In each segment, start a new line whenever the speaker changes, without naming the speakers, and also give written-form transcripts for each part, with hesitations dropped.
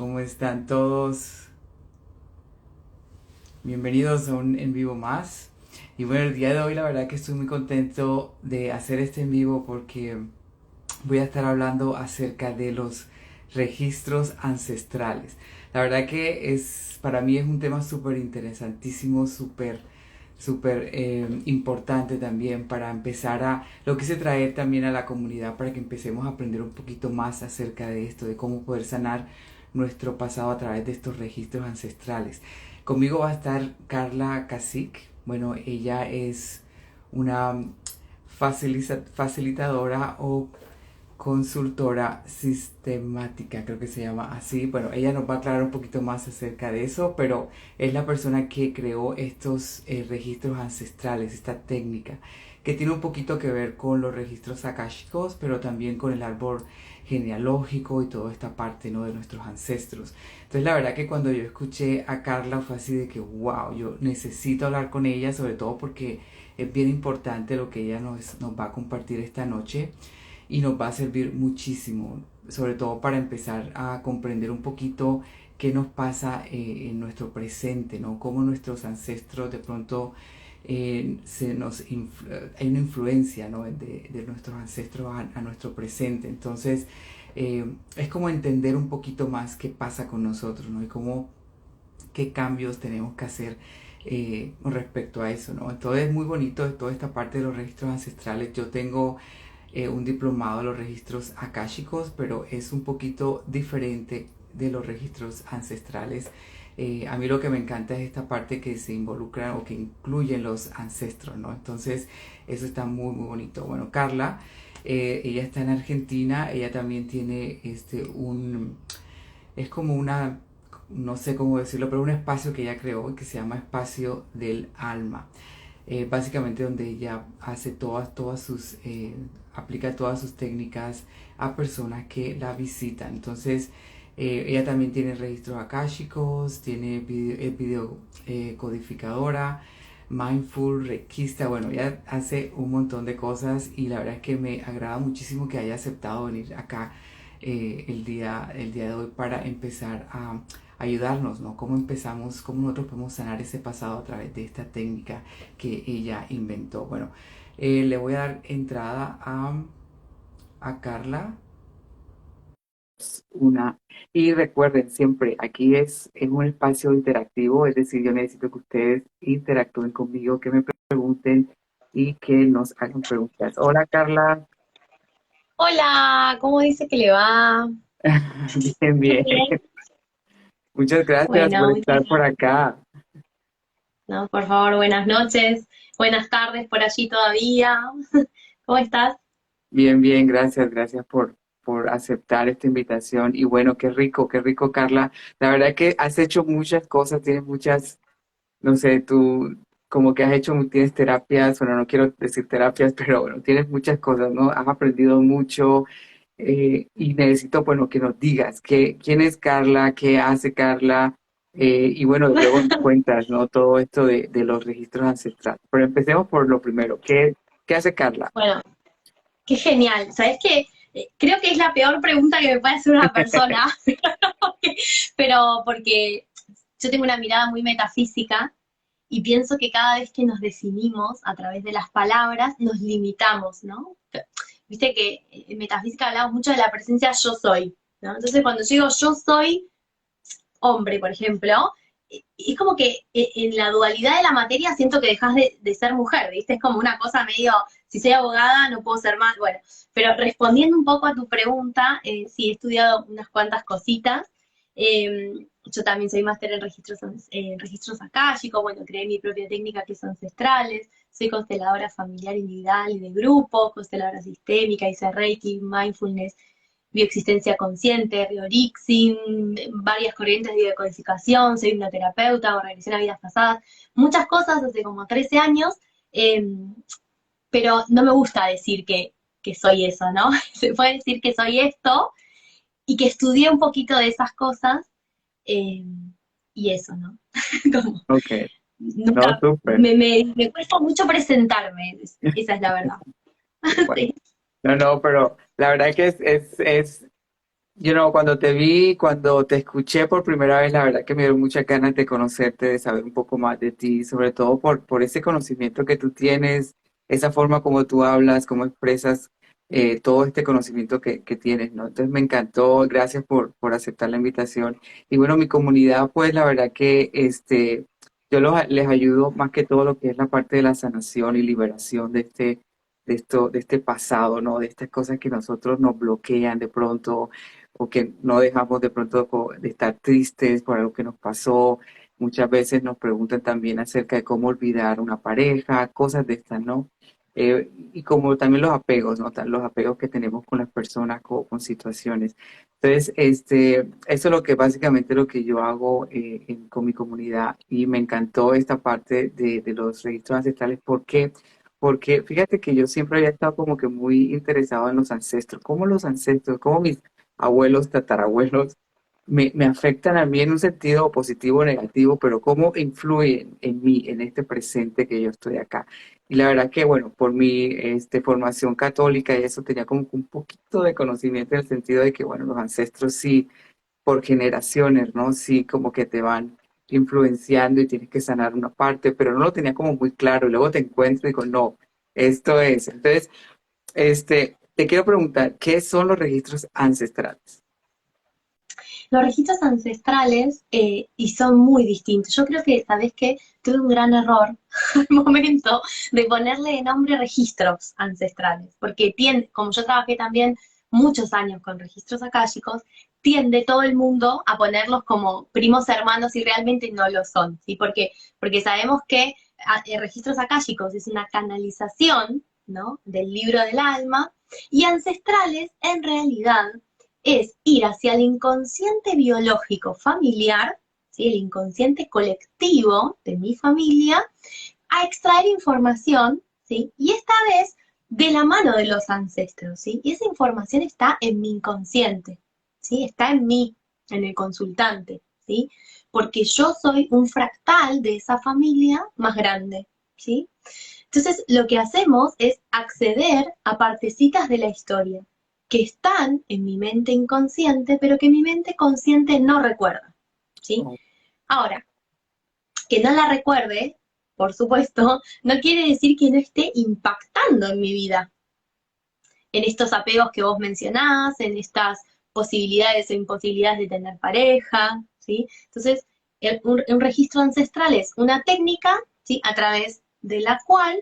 ¿Cómo están todos? Bienvenidos a un en vivo más. Y bueno, el día de hoy la verdad que estoy muy contento de hacer este en vivo porque voy a estar hablando acerca de los registros ancestrales. La verdad que para mí es un tema súper interesantísimo, súper importante también para empezar lo quise traer también a la comunidad para que empecemos a aprender un poquito más acerca de esto, de cómo poder sanar nuestro pasado a través de estos registros ancestrales. Conmigo va a estar Carla Cacique. Bueno, ella es una facilitadora o consultora sistemática, creo que se llama así. Bueno, ella nos va a aclarar un poquito más acerca de eso, pero es la persona que creó estos registros ancestrales, esta técnica, que tiene un poquito que ver con los registros akáshicos, pero también con el árbol genealógico y toda esta parte, ¿no?, de nuestros ancestros. Entonces la verdad que cuando yo escuché a Carla fue así de que wow, yo necesito hablar con ella, sobre todo porque es bien importante lo que ella nos va a compartir esta noche y nos va a servir muchísimo, sobre todo para empezar a comprender un poquito qué nos pasa en nuestro presente, ¿no? Cómo nuestros ancestros de pronto hay una influencia, ¿no?, de nuestros ancestros a nuestro presente. Entonces es como entender un poquito más qué pasa con nosotros, ¿no? Y qué cambios tenemos que hacer con respecto a eso, ¿no? Entonces es muy bonito toda esta parte de los registros ancestrales. Yo tengo un diplomado de los registros akáshicos, pero es un poquito diferente de los registros ancestrales. A mí lo que me encanta es esta parte que se involucra o que incluyen los ancestros, ¿no? Entonces eso está muy muy bonito. Bueno, Carla, ella está en Argentina, ella también tiene es como una, no sé cómo decirlo, pero un espacio que ella creó que se llama Espacio del Alma. Básicamente donde ella hace aplica todas sus técnicas a personas que la visitan. Entonces, ella también tiene registros akáshicos, tiene video codificadora, mindful, requista, bueno, ella hace un montón de cosas y la verdad es que me agrada muchísimo que haya aceptado venir acá el día de hoy para empezar a ayudarnos, ¿no? Cómo empezamos, cómo nosotros podemos sanar ese pasado a través de esta técnica que ella inventó. Bueno, le voy a dar entrada a Carla. Una, y recuerden siempre, aquí es un espacio interactivo, es decir, yo necesito que ustedes interactúen conmigo, que me pregunten y que nos hagan preguntas. Hola Carla,
Hola, ¿cómo dice que le va?
bien, bien.
Bien.
Muchas gracias por
Bueno,
estar por acá.
no, por favor, buenas noches, buenas tardes por allí todavía. ¿Cómo estás?
Bien, bien, gracias, gracias por aceptar esta invitación. Y bueno, qué rico, Carla. La verdad que has hecho muchas cosas, tienes muchas, no sé, tú como que has hecho, tienes terapias, bueno, no quiero decir terapias, pero bueno, tienes muchas cosas, ¿no? Has aprendido mucho y necesito, bueno, que nos digas quién es Carla, qué hace Carla, y bueno, luego nos cuentas, ¿no? Todo esto de los registros ancestrales. Pero empecemos por lo primero, ¿qué hace Carla?
Bueno, qué genial. ¿Sabes qué? Creo que es la peor pregunta que me puede hacer una persona, pero porque yo tengo una mirada muy metafísica y pienso que cada vez que nos definimos a través de las palabras, nos limitamos, ¿no? Viste que en metafísica hablamos mucho de la presencia yo soy, ¿no? Entonces, cuando yo digo yo soy, hombre, por ejemplo, es como que en la dualidad de la materia siento que dejas de ser mujer, ¿viste? Es como una cosa medio, si soy abogada no puedo ser más, bueno, pero respondiendo un poco a tu pregunta, sí, he estudiado unas cuantas cositas. eh, yo también soy máster en registros akáshicos, bueno, creé mi propia técnica que es ancestrales, soy consteladora familiar individual y de grupo, consteladora sistémica, hice Reiki, mindfulness, bioexistencia consciente, Riorixin, varias corrientes de biodecodificación, soy hipnoterapeuta o regresión a vidas pasadas, muchas cosas hace como 13 años, eh, pero no me gusta decir que soy eso, ¿no? Se puede decir que soy esto y que estudié un poquito de esas cosas eh, y eso, ¿no? Como
Ok, no,
nunca,
súper.
me cuesta mucho presentarme, esa es la verdad.
Bueno,
Sí.
no, no, pero la verdad que es Cuando te vi, cuando te escuché por primera vez, la verdad que me dio muchas ganas de conocerte, de saber un poco más de ti, sobre todo por ese conocimiento que tú tienes, esa forma como tú hablas, cómo expresas todo este conocimiento que tienes, ¿no? Entonces me encantó, gracias por aceptar la invitación. Y bueno, mi comunidad, pues la verdad que les ayudo más que todo lo que es la parte de la sanación y liberación de este pasado, ¿no? De estas cosas que nosotros nos bloquean de pronto o que no dejamos de pronto de estar tristes por algo que nos pasó. Muchas veces nos preguntan también acerca de cómo olvidar una pareja, cosas de estas, ¿no? Y como también los apegos, ¿no? Los apegos que tenemos con las personas, con situaciones. Entonces, eso es lo que básicamente lo que yo hago con mi comunidad y me encantó esta parte de los registros ancestrales. ¿Por qué? Porque fíjate que yo siempre había estado como que muy interesado en los ancestros, cómo los ancestros, cómo mis abuelos, tatarabuelos, me afectan a mí en un sentido positivo o negativo, pero cómo influyen en mí, en este presente que yo estoy acá. Y la verdad que, bueno, por mi formación católica y eso tenía como que un poquito de conocimiento en el sentido de que, bueno, los ancestros sí, por generaciones, ¿no? Sí, como que te van influenciando y tienes que sanar una parte, pero no lo tenía como muy claro. Y luego te encuentro y digo, no, esto es. Entonces, te quiero preguntar, ¿qué son los registros ancestrales?
Los registros ancestrales, y son muy distintos. Yo creo que, ¿sabés qué? Tuve un gran error al momento de ponerle de nombre registros ancestrales, porque tiende, como yo trabajé también muchos años con registros akáshicos, tiende todo el mundo a ponerlos como primos hermanos y realmente no lo son, ¿sí? Porque sabemos que registros akáshicos es una canalización, ¿no? Del libro del alma, y ancestrales en realidad es ir hacia el inconsciente biológico familiar, ¿sí? El inconsciente colectivo de mi familia, a extraer información, ¿sí? Y esta vez de la mano de los ancestros, ¿sí? Y esa información está en mi inconsciente, ¿sí? Está en mí, en el consultante, ¿sí? Porque yo soy un fractal de esa familia más grande, ¿sí? Entonces, lo que hacemos es acceder a partecitas de la historia que están en mi mente inconsciente, pero que mi mente consciente no recuerda, ¿sí? Ahora, que no la recuerde, por supuesto, no quiere decir que no esté impactando en mi vida, en estos apegos que vos mencionás, en estas posibilidades o imposibilidades de tener pareja, ¿sí? Entonces, un registro ancestral es una técnica, ¿sí? A través de la cual,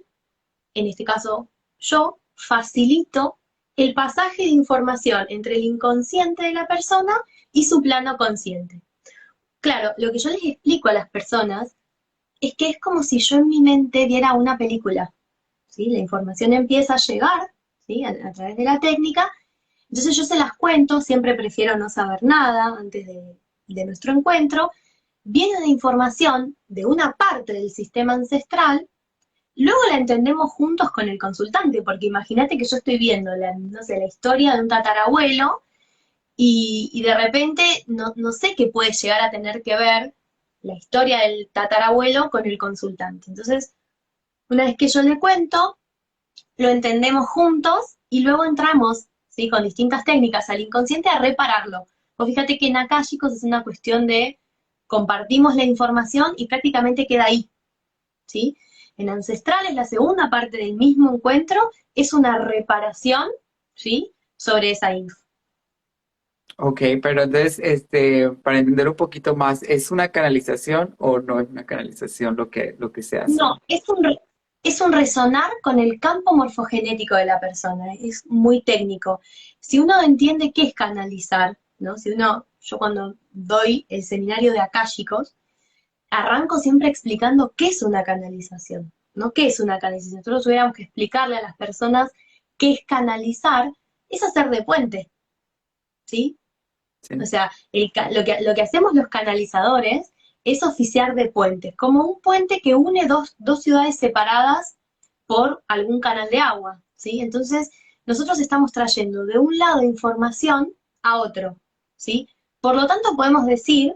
en este caso yo, facilito el pasaje de información entre el inconsciente de la persona y su plano consciente. Claro, lo que yo les explico a las personas es que es como si yo en mi mente viera una película, ¿sí? La información empieza a llegar, ¿sí? A través de la técnica, entonces yo se las cuento, siempre prefiero no saber nada antes de nuestro encuentro, viene la información de una parte del sistema ancestral. Luego la entendemos juntos con el consultante, porque imagínate que yo estoy viendo no sé, la historia de un tatarabuelo y de repente no sé qué puede llegar a tener que ver la historia del tatarabuelo con el consultante. Entonces, una vez que yo le cuento, lo entendemos juntos y luego entramos, ¿sí? Con distintas técnicas al inconsciente a repararlo. Vos fíjate que en Akáshicos es una cuestión de compartimos la información y prácticamente queda ahí, ¿sí? En Ancestrales, la segunda parte del mismo encuentro es una reparación, ¿sí? Sobre esa info.
Ok, pero entonces, para entender un poquito más, ¿es una canalización o no es una canalización lo que se hace?
No, es un resonar con el campo morfogenético de la persona, es muy técnico. Si uno entiende qué es canalizar, ¿no? Yo cuando doy el seminario de akáshicos, arranco siempre explicando qué es una canalización, ¿no? ¿Qué es una canalización? Si nosotros tuviéramos que explicarle a las personas qué es canalizar, es hacer de puente, ¿sí? O
Sí.
sea, lo que hacemos los canalizadores es oficiar de puentes, como un puente que une dos ciudades separadas por algún canal de agua, ¿sí? Entonces, nosotros estamos trayendo de un lado información a otro, ¿sí? Por lo tanto, podemos decir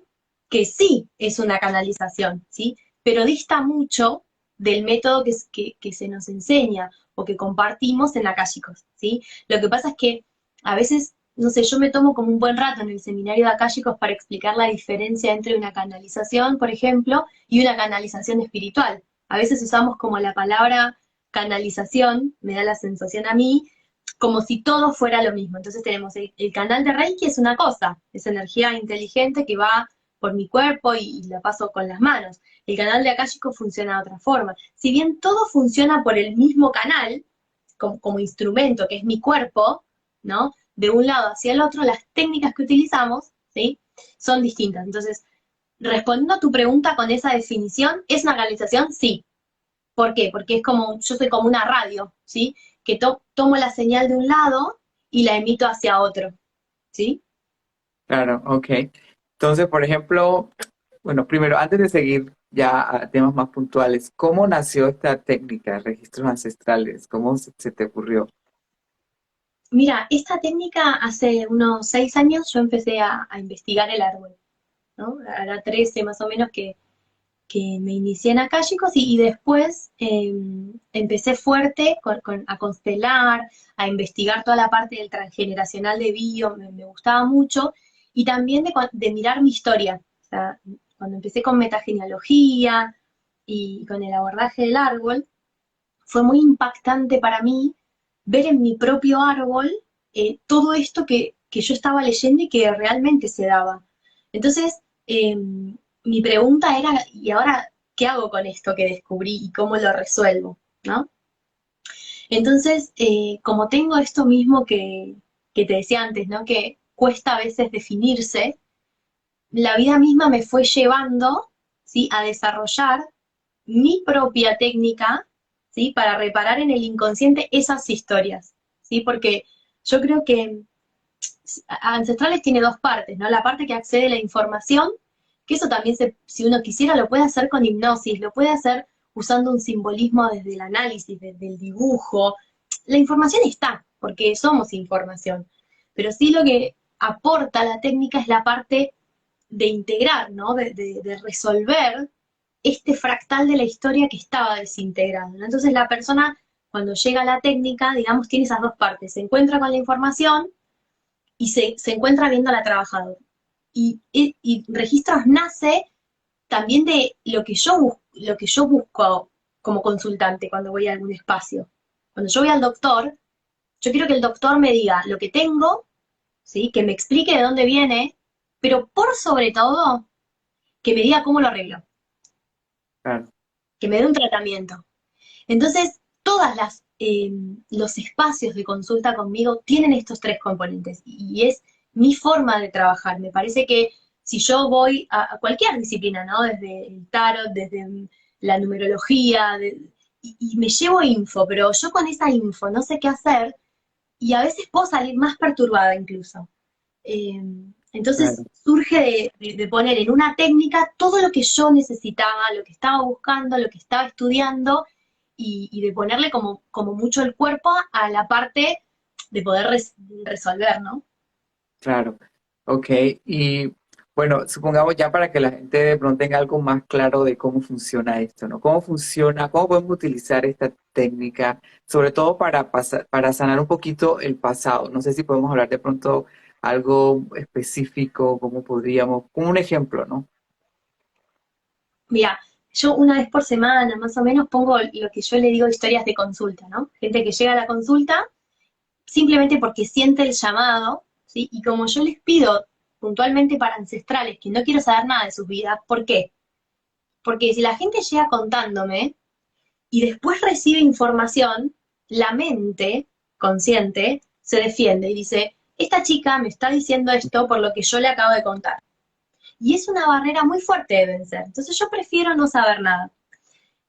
que sí es una canalización, ¿sí? Pero dista mucho del método que se nos enseña o que compartimos en Akáshicos, ¿sí? Lo que pasa es que a veces no sé, yo me tomo como un buen rato en el seminario de akáshicos para explicar la diferencia entre una canalización, por ejemplo, y una canalización espiritual. A veces usamos como la palabra canalización, me da la sensación a mí, como si todo fuera lo mismo. Entonces tenemos el canal de Reiki, es una cosa, es energía inteligente que va por mi cuerpo y la paso con las manos. El canal de Akashico funciona de otra forma. Si bien todo funciona por el mismo canal, como instrumento, que es mi cuerpo, ¿no? De un lado hacia el otro, las técnicas que utilizamos, ¿sí? Son distintas. Entonces, respondiendo a tu pregunta con esa definición, ¿es una canalización? Sí. ¿Por qué? Porque es como, yo soy como una radio, ¿sí? Que tomo la señal de un lado y la emito hacia otro, ¿sí?
Claro, ok. Entonces, por ejemplo, bueno, primero, antes de seguir ya a temas más puntuales, ¿cómo nació esta técnica de registros ancestrales? ¿Cómo se te ocurrió?
Mira, esta técnica hace unos 6 años yo empecé a investigar el árbol, ¿no? Era 13 más o menos que me inicié en Akáshicos y después empecé fuerte a constelar, a investigar toda la parte del transgeneracional de bio, me gustaba mucho, y también de mirar mi historia. O sea, cuando empecé con metagenealogía y con el abordaje del árbol, fue muy impactante para mí ver en mi propio árbol todo esto que yo estaba leyendo y que realmente se daba. Entonces, mi pregunta era, ¿y ahora qué hago con esto que descubrí y cómo lo resuelvo? ¿No? Entonces, como tengo esto mismo que te decía antes, ¿no? Que cuesta a veces definirse, la vida misma me fue llevando, ¿sí? A desarrollar mi propia técnica, ¿sí? Para reparar en el inconsciente esas historias, ¿sí? Porque yo creo que Ancestrales tiene dos partes, ¿no? La parte que accede a la información, que eso también, si uno quisiera, lo puede hacer con hipnosis, lo puede hacer usando un simbolismo desde el análisis, desde el dibujo. La información está, porque somos información, pero sí lo que aporta la técnica es la parte de integrar, ¿no? De resolver este fractal de la historia que estaba desintegrado, ¿no? Entonces la persona, cuando llega a la técnica, digamos, tiene esas dos partes, se encuentra con la información y se encuentra viéndola trabajado. Y Registros nace también de lo que yo busco como consultante cuando voy a algún espacio. Cuando yo voy al doctor, yo quiero que el doctor me diga lo que tengo, ¿sí? Que me explique de dónde viene, pero por sobre todo, que me diga cómo lo arreglo,
Claro,
que me dé un tratamiento. Entonces, los espacios de consulta conmigo tienen estos tres componentes y es mi forma de trabajar. Me parece que si yo voy a cualquier disciplina, ¿no? Desde el tarot, desde la numerología, y me llevo info, pero yo con esa info no sé qué hacer y a veces puedo salir más perturbada incluso. Eh, entonces
claro.
surge de poner en una técnica todo lo que yo necesitaba, lo que estaba buscando, lo que estaba estudiando y de ponerle como mucho el cuerpo a la parte de poder resolver, ¿no?
Claro, ok. Y bueno, supongamos ya para que la gente de pronto tenga algo más claro de cómo funciona esto, ¿no? ¿Cómo funciona? ¿Cómo podemos utilizar esta técnica? Sobre todo para para sanar un poquito el pasado. No sé si podemos hablar de pronto algo específico, cómo podríamos, como un ejemplo, ¿no?
Mira, yo una vez por semana más o menos pongo lo que yo le digo historias de consulta, ¿no? Gente que llega a la consulta simplemente porque siente el llamado, ¿sí? Y como yo les pido puntualmente para ancestrales que no quiero saber nada de sus vidas, ¿por qué? Porque si la gente llega contándome y después recibe información, la mente consciente se defiende y dice, esta chica me está diciendo esto por lo que yo le acabo de contar. Y es una barrera muy fuerte de vencer. Entonces yo prefiero no saber nada.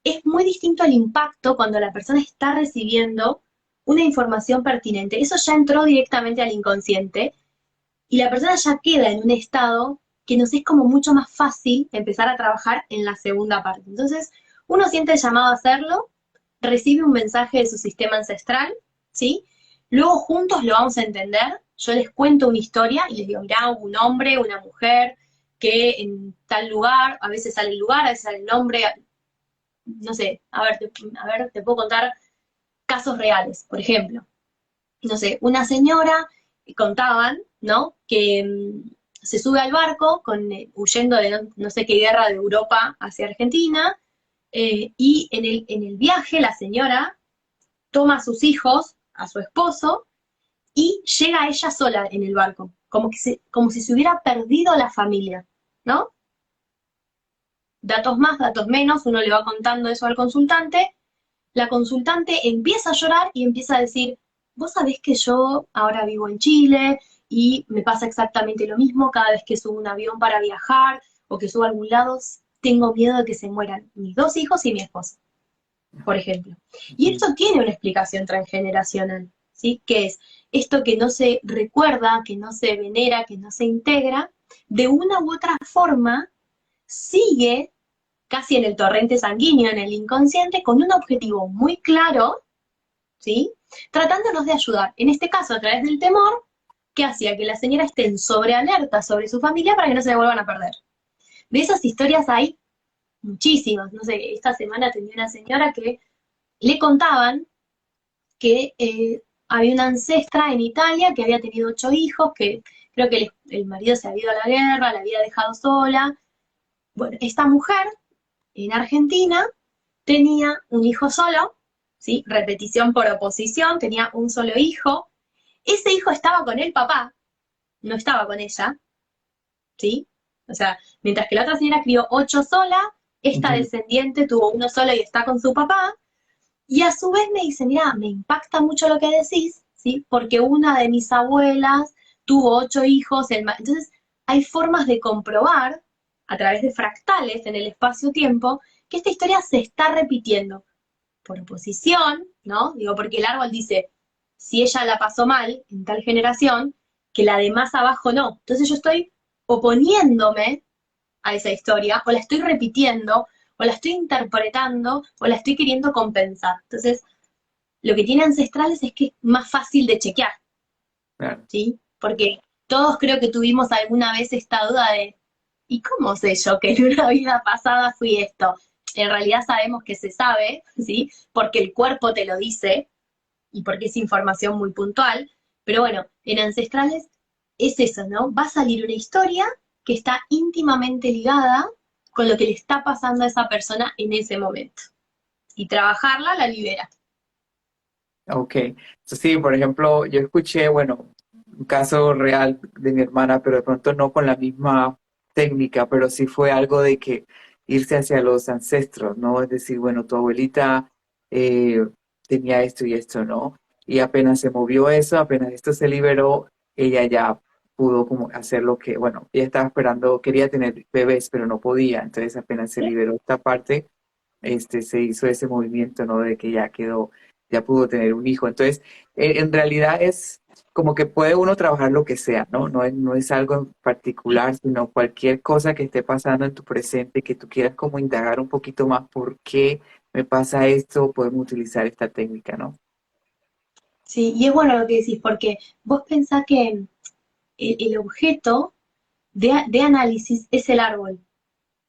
Es muy distinto el impacto cuando la persona está recibiendo una información pertinente. Eso ya entró directamente al inconsciente y la persona ya queda en un estado que nos es como mucho más fácil empezar a trabajar en la segunda parte. Entonces, uno siente el llamado a hacerlo, recibe un mensaje de su sistema ancestral, ¿sí? Luego juntos lo vamos a entender, yo les cuento una historia y les digo, mirá, hubo un hombre, una mujer, que en tal lugar, a veces sale el lugar, a veces sale el nombre, no sé, te puedo contar casos reales, por ejemplo. No sé, una señora contaban, ¿no? Que se sube al barco huyendo de no sé qué guerra de Europa hacia Argentina, y en el viaje la señora toma a sus hijos, a su esposo, y llega ella sola en el barco, como si se hubiera perdido la familia, ¿no? Datos más, datos menos, uno le va contando eso al consultante, la consultante empieza a llorar y empieza a decir, vos sabés que yo ahora vivo en Chile y me pasa exactamente lo mismo cada vez que subo un avión para viajar o que subo a algún lado, tengo miedo de que se mueran mis dos hijos y mi esposo, por ejemplo. Y
Sí.
esto tiene una explicación transgeneracional, ¿sí? Que es esto que no se recuerda, que no se venera, que no se integra, de una u otra forma sigue casi en el torrente sanguíneo, en el inconsciente, con un objetivo muy claro, ¿sí? Tratándonos de ayudar, en este caso a través del temor, que hacía que la señora esté en sobrealerta sobre su familia para que no se le vuelvan a perder. De esas historias hay muchísimas, no sé, esta semana tenía una señora que le contaban que había una ancestra en Italia que había tenido 8 hijos, que creo que el marido se había ido a la guerra, la había dejado sola. Bueno, esta mujer en Argentina tenía un hijo solo, ¿sí? Repetición por oposición, tenía un solo hijo. Ese hijo estaba con el papá, no estaba con ella, ¿sí? O sea, mientras que la otra señora crió 8 sola, esta
Ujú.
descendiente tuvo uno solo y está con su papá. Y a su vez me dice, mira, me impacta mucho lo que decís, ¿sí? Porque una de mis abuelas tuvo 8 hijos. Entonces, hay formas de comprobar, a través de fractales en el espacio-tiempo, que esta historia se está repitiendo por oposición, ¿no? Digo, porque el árbol dice, si ella la pasó mal en tal generación, que la de más abajo no. Entonces yo estoy oponiéndome a esa historia, o la estoy repitiendo, o la estoy interpretando, o la estoy queriendo compensar. Entonces, lo que tiene ancestrales es que es más fácil de chequear,
Claro.
¿sí? Porque todos creo que tuvimos alguna vez esta duda de, ¿y cómo sé yo que en una vida pasada fui esto? En realidad sabemos que se sabe, ¿sí? Porque el cuerpo te lo dice y porque es información muy puntual, pero bueno, en ancestrales es eso, ¿no? Va a salir una historia que está íntimamente ligada con lo que le está pasando a esa persona en ese momento. Y trabajarla la libera.
Ok. Sí, por ejemplo, yo escuché, bueno, un caso real de mi hermana, pero de pronto no con la misma técnica, pero sí fue algo de que irse hacia los ancestros, ¿no? Es decir, bueno, tu abuelita eh, tenía esto y esto, ¿no? Y apenas se movió eso, apenas esto se liberó, ella ya pudo como hacer lo que, bueno, ella estaba esperando, quería tener bebés, pero no podía, entonces apenas se
¿Sí?
liberó esta parte, se hizo ese movimiento, ¿no? De que ya quedó, ya pudo tener un hijo. Entonces, en realidad es como que puede uno trabajar lo que sea, ¿no? No es algo en particular, sino cualquier cosa que esté pasando en tu presente, que tú quieras como indagar un poquito más por qué me pasa esto, podemos utilizar esta técnica, ¿no?
Sí, y es bueno lo que decís, porque vos pensás que el objeto de análisis es el árbol.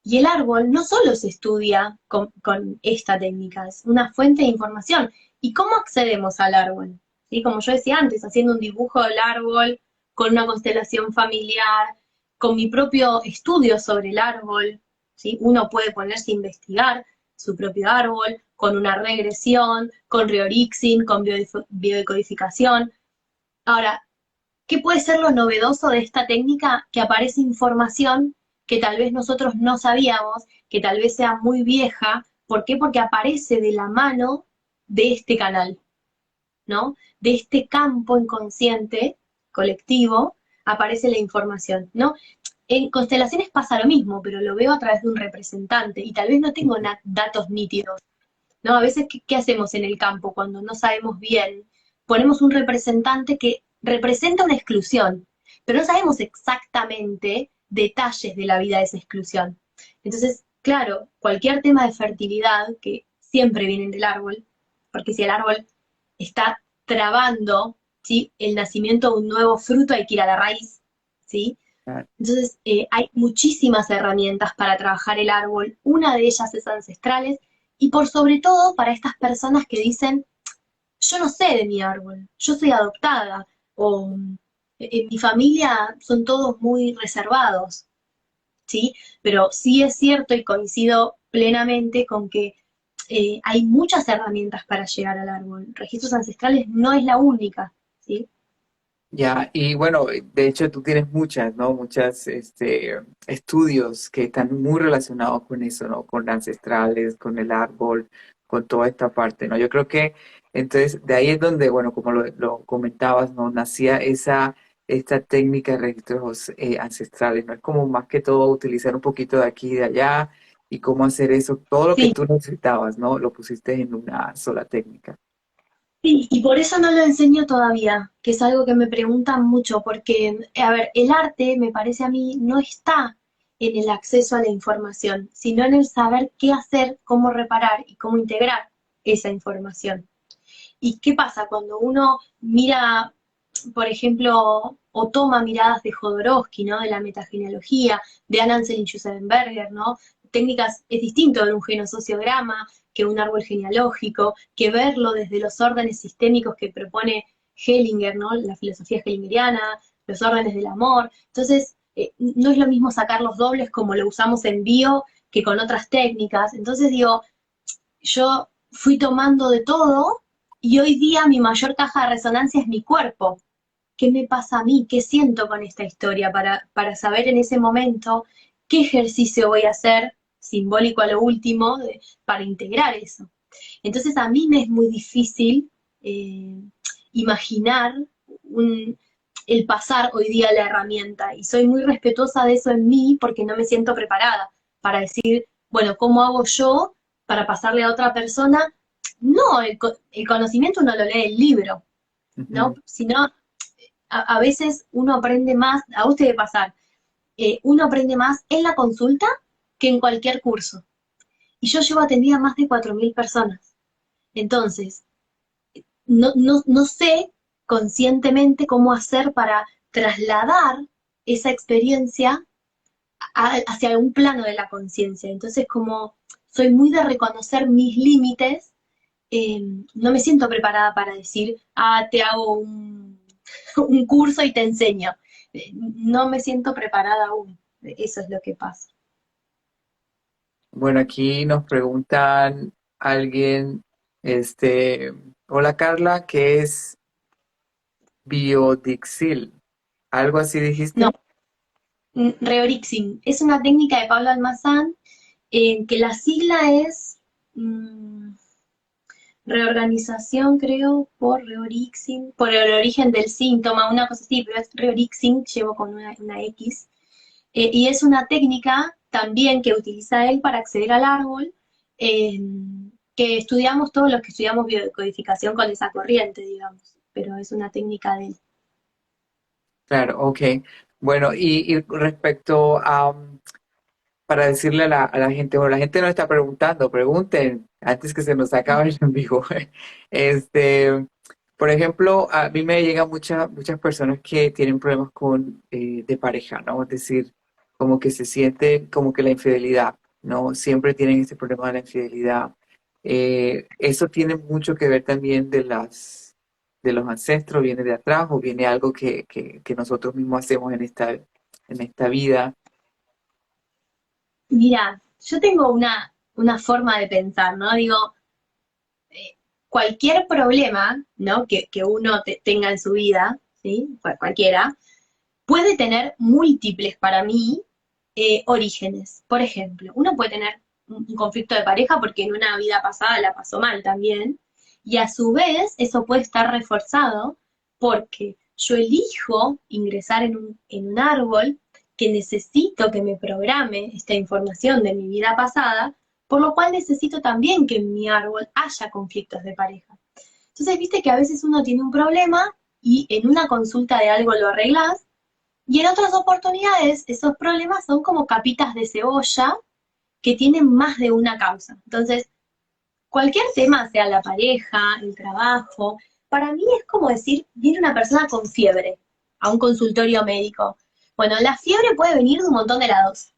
Y el árbol no solo se estudia con esta técnica, es una fuente de información. ¿Y cómo accedemos al árbol? ¿Sí? Como yo decía antes, haciendo un dibujo del árbol, con una constelación familiar, con mi propio estudio sobre el árbol. ¿Sí? Uno puede ponerse a investigar su propio árbol, con una regresión, con reorixing, con biodecodificación. Ahora, ¿qué puede ser lo novedoso de esta técnica? Que aparece información que tal vez nosotros no sabíamos, que tal vez sea muy vieja. ¿Por qué? Porque aparece de la mano de este canal, ¿no? De este campo inconsciente colectivo aparece la información, ¿no? En constelaciones pasa lo mismo, pero lo veo a través de un representante y tal vez no tengo datos nítidos, ¿no? A veces, ¿qué hacemos en el campo cuando no sabemos bien? Ponemos un representante que representa una exclusión, pero no sabemos exactamente detalles de la vida de esa exclusión. Entonces, claro, cualquier tema de fertilidad, que siempre vienen del árbol, porque si el árbol está trabando, ¿sí? El nacimiento de un nuevo fruto, hay que ir a la raíz, ¿sí?
Ah,
Entonces, hay muchísimas herramientas para trabajar el árbol. Una de ellas es ancestrales y por sobre todo para estas personas que dicen, yo no sé de mi árbol, yo soy adoptada o En mi familia son todos muy reservados, ¿sí? Pero sí es cierto y coincido plenamente con que hay muchas herramientas para llegar al árbol. Registros ancestrales no es la única, ¿sí?
Ya, y bueno, de hecho tú tienes muchas, ¿no? Muchas, estudios que están muy relacionados con eso, ¿no? Con ancestrales, con el árbol, con toda esta parte, ¿no? Yo creo que entonces de ahí es donde, bueno, como lo comentabas, ¿no? Nacía esta técnica de registros ancestrales, ¿no? Es como más que todo utilizar un poquito de aquí y de allá y cómo hacer eso, todo lo que
Sí,
tú necesitabas, ¿no? Lo pusiste en una sola técnica.
sí, y por eso no lo enseño todavía, que es algo que me preguntan mucho, porque, a ver, el arte, me parece a mí, no está en el acceso a la información, sino en el saber qué hacer, cómo reparar y cómo integrar esa información. ¿Y qué pasa cuando uno mira, por ejemplo, o toma miradas de Jodorowsky, ¿no? De la metagenealogía, de Anand Selinger, ¿no? Técnicas, es distinto ver un genosociograma que un árbol genealógico, que verlo desde los órdenes sistémicos que propone Hellinger, ¿no? La filosofía hellingeriana, los órdenes del amor. Entonces, no es lo mismo sacar los dobles como lo usamos en bio que con otras técnicas. Entonces digo, yo fui tomando de todo y hoy día mi mayor caja de resonancia es mi cuerpo. ¿Qué me pasa a mí? ¿Qué siento con esta historia? Para saber en ese momento qué ejercicio voy a hacer, simbólico a lo último, para integrar eso. Entonces a mí me es muy difícil eh, imaginar un, el pasar hoy día la herramienta y soy muy respetuosa de eso en mí porque no me siento preparada para decir, bueno, ¿cómo hago yo para pasarle a otra persona? No, el conocimiento uno lo lee el libro, ¿no?
Ujú.
Sino a veces uno aprende más, a usted debe pasar, uno aprende más en la consulta que en cualquier curso. Y yo llevo atendida a más de 4.000 personas. Entonces, no sé conscientemente cómo hacer para trasladar esa experiencia hacia un plano de la conciencia. Entonces, como soy muy de reconocer mis límites, eh, no me siento preparada para decir, te hago un curso y te enseño. No me siento preparada aún. Eso es lo que pasa.
Bueno, aquí nos preguntan alguien, este, hola Carla, ¿qué es biodixil? ¿Algo así
No,
dijiste?
Reorixing es una técnica de Pablo Almazán que la sigla es mm, reorganización, creo, por reorixing, por el origen del síntoma, una cosa así, pero es reorixing, llevo con una X. Y es una técnica también que utiliza él para acceder al árbol, eh, que estudiamos todos los que estudiamos biodecodificación con esa corriente, digamos, pero es una técnica de él.
Claro, ok. Bueno, y respecto a, para decirle a la gente, bueno, la gente no está preguntando, pregunten antes que se nos acabe el en vivo. Este, por ejemplo, a mí me llegan muchas personas que tienen problemas de pareja, ¿no? Es decir, como que se siente como que la infidelidad, ¿no? Siempre tienen ese problema de la infidelidad. Eso tiene mucho que ver también de los ancestros, viene de atrás o viene algo que nosotros mismos hacemos en esta vida.
Mira, yo tengo una forma de pensar, ¿no? Digo, cualquier problema, ¿no? Que uno tenga en su vida, ¿sí? Cualquiera, puede tener múltiples para mí orígenes. Por ejemplo, uno puede tener un conflicto de pareja porque en una vida pasada la pasó mal también, y a su vez eso puede estar reforzado porque yo elijo ingresar en un árbol que necesito que me programe esta información de mi vida pasada, por lo cual necesito también que en mi árbol haya conflictos de pareja. Entonces, viste que a veces uno tiene un problema y en una consulta de algo lo arreglas, y en otras oportunidades, esos problemas son como capitas de cebolla que tienen más de una causa. Entonces, cualquier tema, sea la pareja, el trabajo, para mí es como decir, viene una persona con fiebre a un consultorio médico. Bueno, la fiebre puede venir de un montón de lados.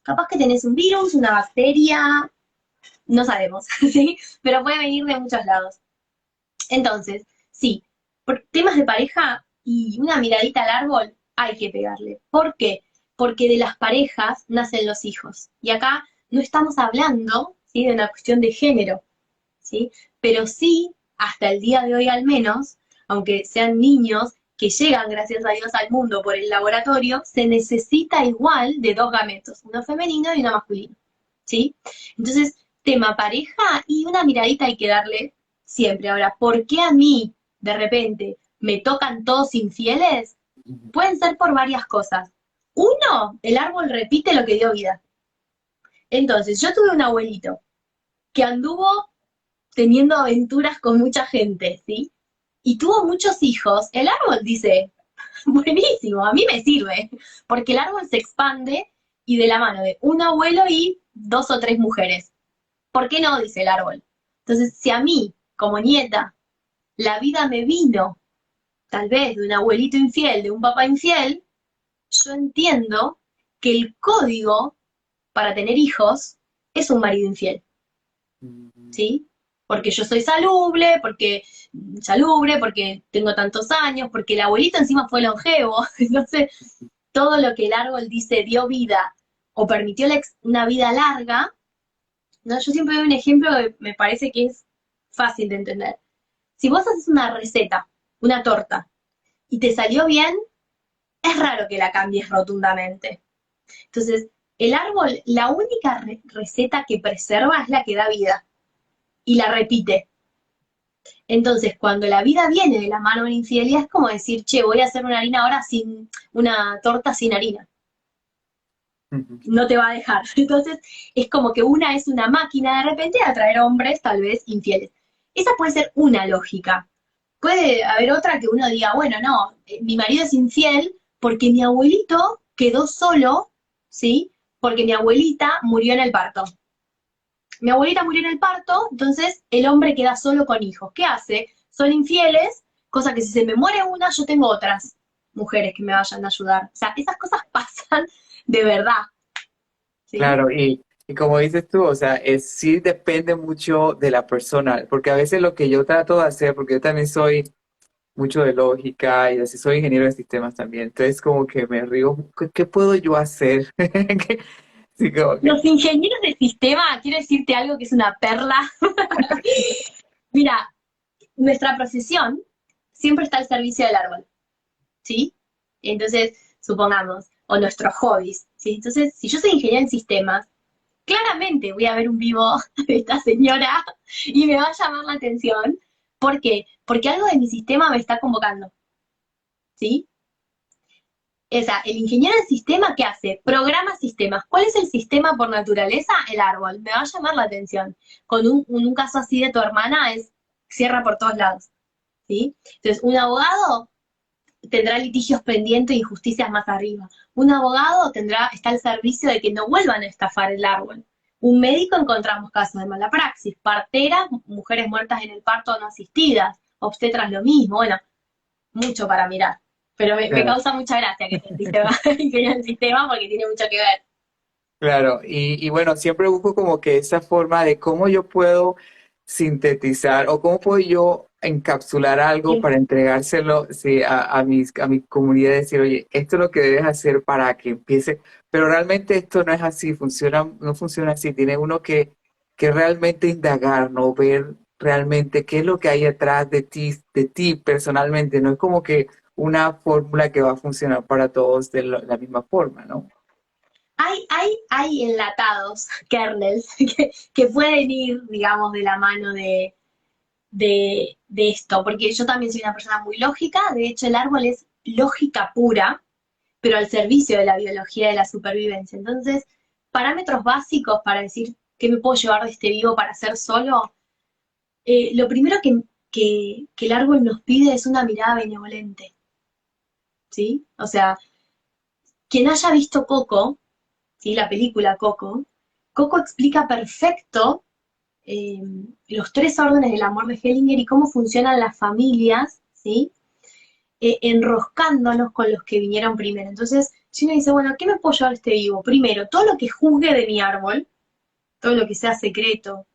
Capaz que tenés un virus, una bacteria, no sabemos, ¿sí? Pero puede venir de muchos lados. Entonces, sí, por temas de pareja y una miradita al árbol, hay que pegarle. ¿Por qué? Porque de las parejas nacen los hijos. Y acá no estamos hablando, ¿sí?, de una cuestión de género, ¿sí? Pero sí, hasta el día de hoy al menos, aunque sean niños que llegan, gracias a Dios, al mundo por el laboratorio, se necesita igual de dos gametos, uno femenino y uno masculino, ¿sí? Entonces, tema pareja y una miradita hay que darle siempre. Ahora, ¿por qué a mí, de repente, me tocan todos infieles? Pueden ser por varias cosas. Uno, el árbol repite lo que dio vida. Entonces, yo tuve un abuelito que anduvo teniendo aventuras con mucha gente, ¿sí? Y tuvo muchos hijos. El árbol dice, buenísimo, a mí me sirve, porque el árbol se expande y de la mano de un abuelo y dos o tres mujeres. ¿Por qué no? Dice el árbol. Entonces, si a mí, como nieta, la vida me vino, tal vez de un abuelito infiel, de un papá infiel, yo entiendo que el código para tener hijos es un marido infiel, ¿sí? Porque yo soy salubre, porque tengo tantos años, porque el abuelito encima fue longevo, entonces todo lo que el árbol dice dio vida o permitió una vida larga, ¿no? Yo siempre doy un ejemplo que me parece que es fácil de entender. Si vos haces una receta, una torta, y te salió bien, es raro que la cambies rotundamente. Entonces, el árbol, la única receta que preserva es la que da vida y la repite. Entonces, cuando la vida viene de la mano de la infidelidad, es como decir, che, voy a hacer una harina ahora sin, una torta sin harina. No te va a dejar. Entonces, es como que una es una máquina de repente de atraer hombres tal vez infieles. Esa puede ser una lógica. Puede haber otra que uno diga, bueno, no, mi marido es infiel porque mi abuelito quedó solo, ¿sí? Porque mi abuelita murió en el parto. Mi abuelita murió en el parto, entonces el hombre queda solo con hijos. ¿Qué hace? Son infieles, cosa que si se me muere una, yo tengo otras mujeres que me vayan a ayudar. O sea, esas cosas pasan de verdad, ¿sí?
Claro, y como dices tú, o sea, sí depende mucho de la persona, porque a veces lo que yo trato de hacer, porque yo también soy mucho de lógica y así soy ingeniero de sistemas también, entonces como que me río, ¿qué puedo yo hacer? Sí, como que,
Los ingenieros de sistema, quiero decirte algo que es una perla. Mira, nuestra profesión siempre está al servicio del árbol, ¿sí? Entonces, supongamos, o nuestros hobbies, ¿sí? Entonces, si yo soy ingeniera en sistemas, claramente voy a ver un vivo de esta señora y me va a llamar la atención. ¿Por qué? Porque algo de mi sistema me está convocando, ¿sí? O sea, el ingeniero en sistema, ¿qué hace? Programa sistemas. ¿Cuál es el sistema por naturaleza? El árbol. Me va a llamar la atención. Con un caso así de tu hermana es cierra por todos lados, ¿sí? Entonces, un abogado tendrá litigios pendientes y injusticias más arriba. Un abogado está al servicio de que no vuelvan a estafar el árbol. Un médico encontramos casos de mala praxis, parteras, mujeres muertas en el parto no asistidas, obstetras lo mismo, bueno, mucho para mirar. Pero me
claro.
causa mucha gracia que sea el sistema porque tiene mucho que ver.
Claro, y bueno, siempre busco como que esa forma de cómo yo puedo sintetizar o cómo puedo yo encapsular algo para entregárselo, sí, a mi comunidad, decir, oye, esto es lo que debes hacer para que empiece, pero realmente esto no es así, no funciona así, tiene uno que realmente indagar, ¿no? Ver realmente qué es lo que hay atrás de ti personalmente, no es como que una fórmula que va a funcionar para todos de la misma forma, ¿no?
Hay enlatados, kernels, que pueden ir, digamos, de la mano de esto, porque yo también soy una persona muy lógica, de hecho el árbol es lógica pura, pero al servicio de la biología y de la supervivencia. Entonces, parámetros básicos para decir qué me puedo llevar de este vivo para hacer solo, lo primero que el árbol nos pide es una mirada benevolente, ¿sí? O sea, quien haya visto Coco, ¿sí? La película Coco, Coco explica perfecto eh, los tres órdenes del amor de Hellinger y cómo funcionan las familias, ¿sí? Enroscándonos con los que vinieron primero. Entonces, si uno dice, bueno, ¿qué me puedo llevar este vivo? Primero, todo lo que juzgue de mi árbol, todo lo que sea secreto,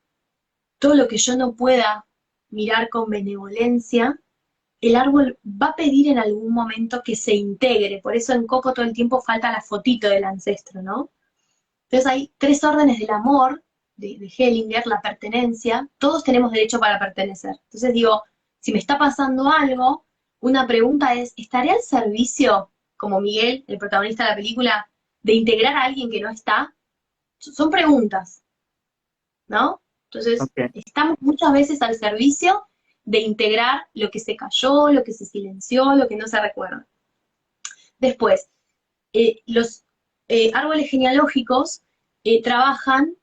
todo lo que yo no pueda mirar con benevolencia, el árbol va a pedir en algún momento que se integre. Por eso en Coco todo el tiempo falta la fotito del ancestro, ¿no? Entonces hay tres órdenes del amor de Hellinger, la pertenencia. Todos tenemos derecho para pertenecer. Entonces digo, si me está pasando algo, una pregunta es, ¿estaré al servicio, como Miguel, el protagonista de la película, de integrar a alguien que no está? Son preguntas, ¿no? Entonces,
Ok,
estamos muchas veces al servicio de integrar lo que se cayó, lo que se silenció, lo que no se recuerda. Después, los árboles genealógicos trabajan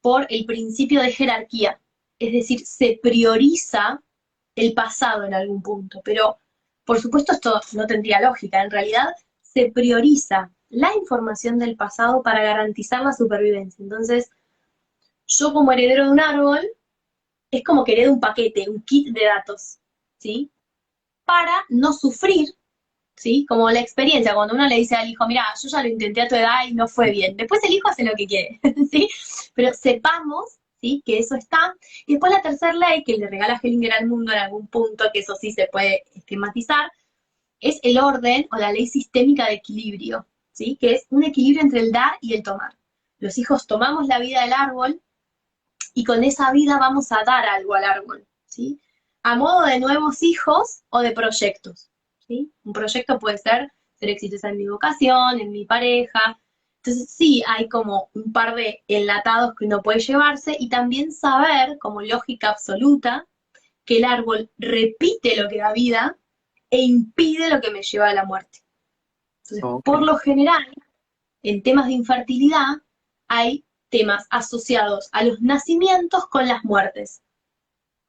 por el principio de jerarquía, es decir, se prioriza el pasado en algún punto, pero por supuesto esto no tendría lógica, en realidad se prioriza la información del pasado para garantizar la supervivencia. Entonces, yo como heredero de un árbol, es como que heredo un paquete, un kit de datos, ¿sí? Para no sufrir, ¿sí? Como la experiencia, cuando uno le dice al hijo, mira, yo ya lo intenté a tu edad y no fue bien. Después el hijo hace lo que quiere, ¿sí? Pero sepamos, ¿sí? Que eso está. Y después la tercera ley que le regala Hellinger al mundo en algún punto, que eso sí se puede esquematizar, es el orden o la ley sistémica de equilibrio, ¿sí? Que es un equilibrio entre el dar y el tomar. Los hijos tomamos la vida del árbol y con esa vida vamos a dar algo al árbol, ¿sí? A modo de nuevos hijos o de proyectos, ¿sí? Un proyecto puede ser exitosa en mi vocación, en mi pareja. Entonces sí, hay como un par de enlatados que uno puede llevarse y también saber, como lógica absoluta, que el árbol repite lo que da vida e impide lo que me lleva a la muerte. Entonces,
ok,
por lo general, en temas de infertilidad, hay temas asociados a los nacimientos con las muertes.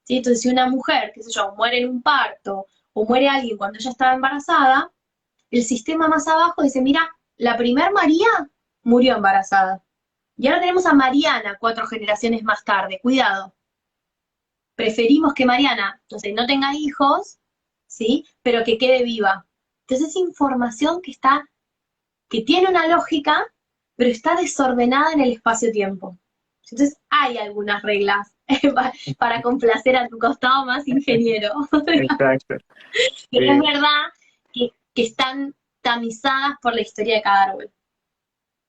¿Sí? Entonces, si una mujer, qué sé yo, muere en un parto o muere alguien cuando ella estaba embarazada, el sistema más abajo dice, mira, la primer María murió embarazada. Y ahora tenemos a Mariana 4 generaciones más tarde. Cuidado. Preferimos que Mariana, entonces, no tenga hijos, ¿sí? Pero que quede viva. Entonces, es información que tiene una lógica, pero está desordenada en el espacio-tiempo. Entonces hay algunas reglas para complacer a tu costado más ingeniero.
exacto.
Pero es
Sí.
verdad que están tamizadas por la historia de cada árbol.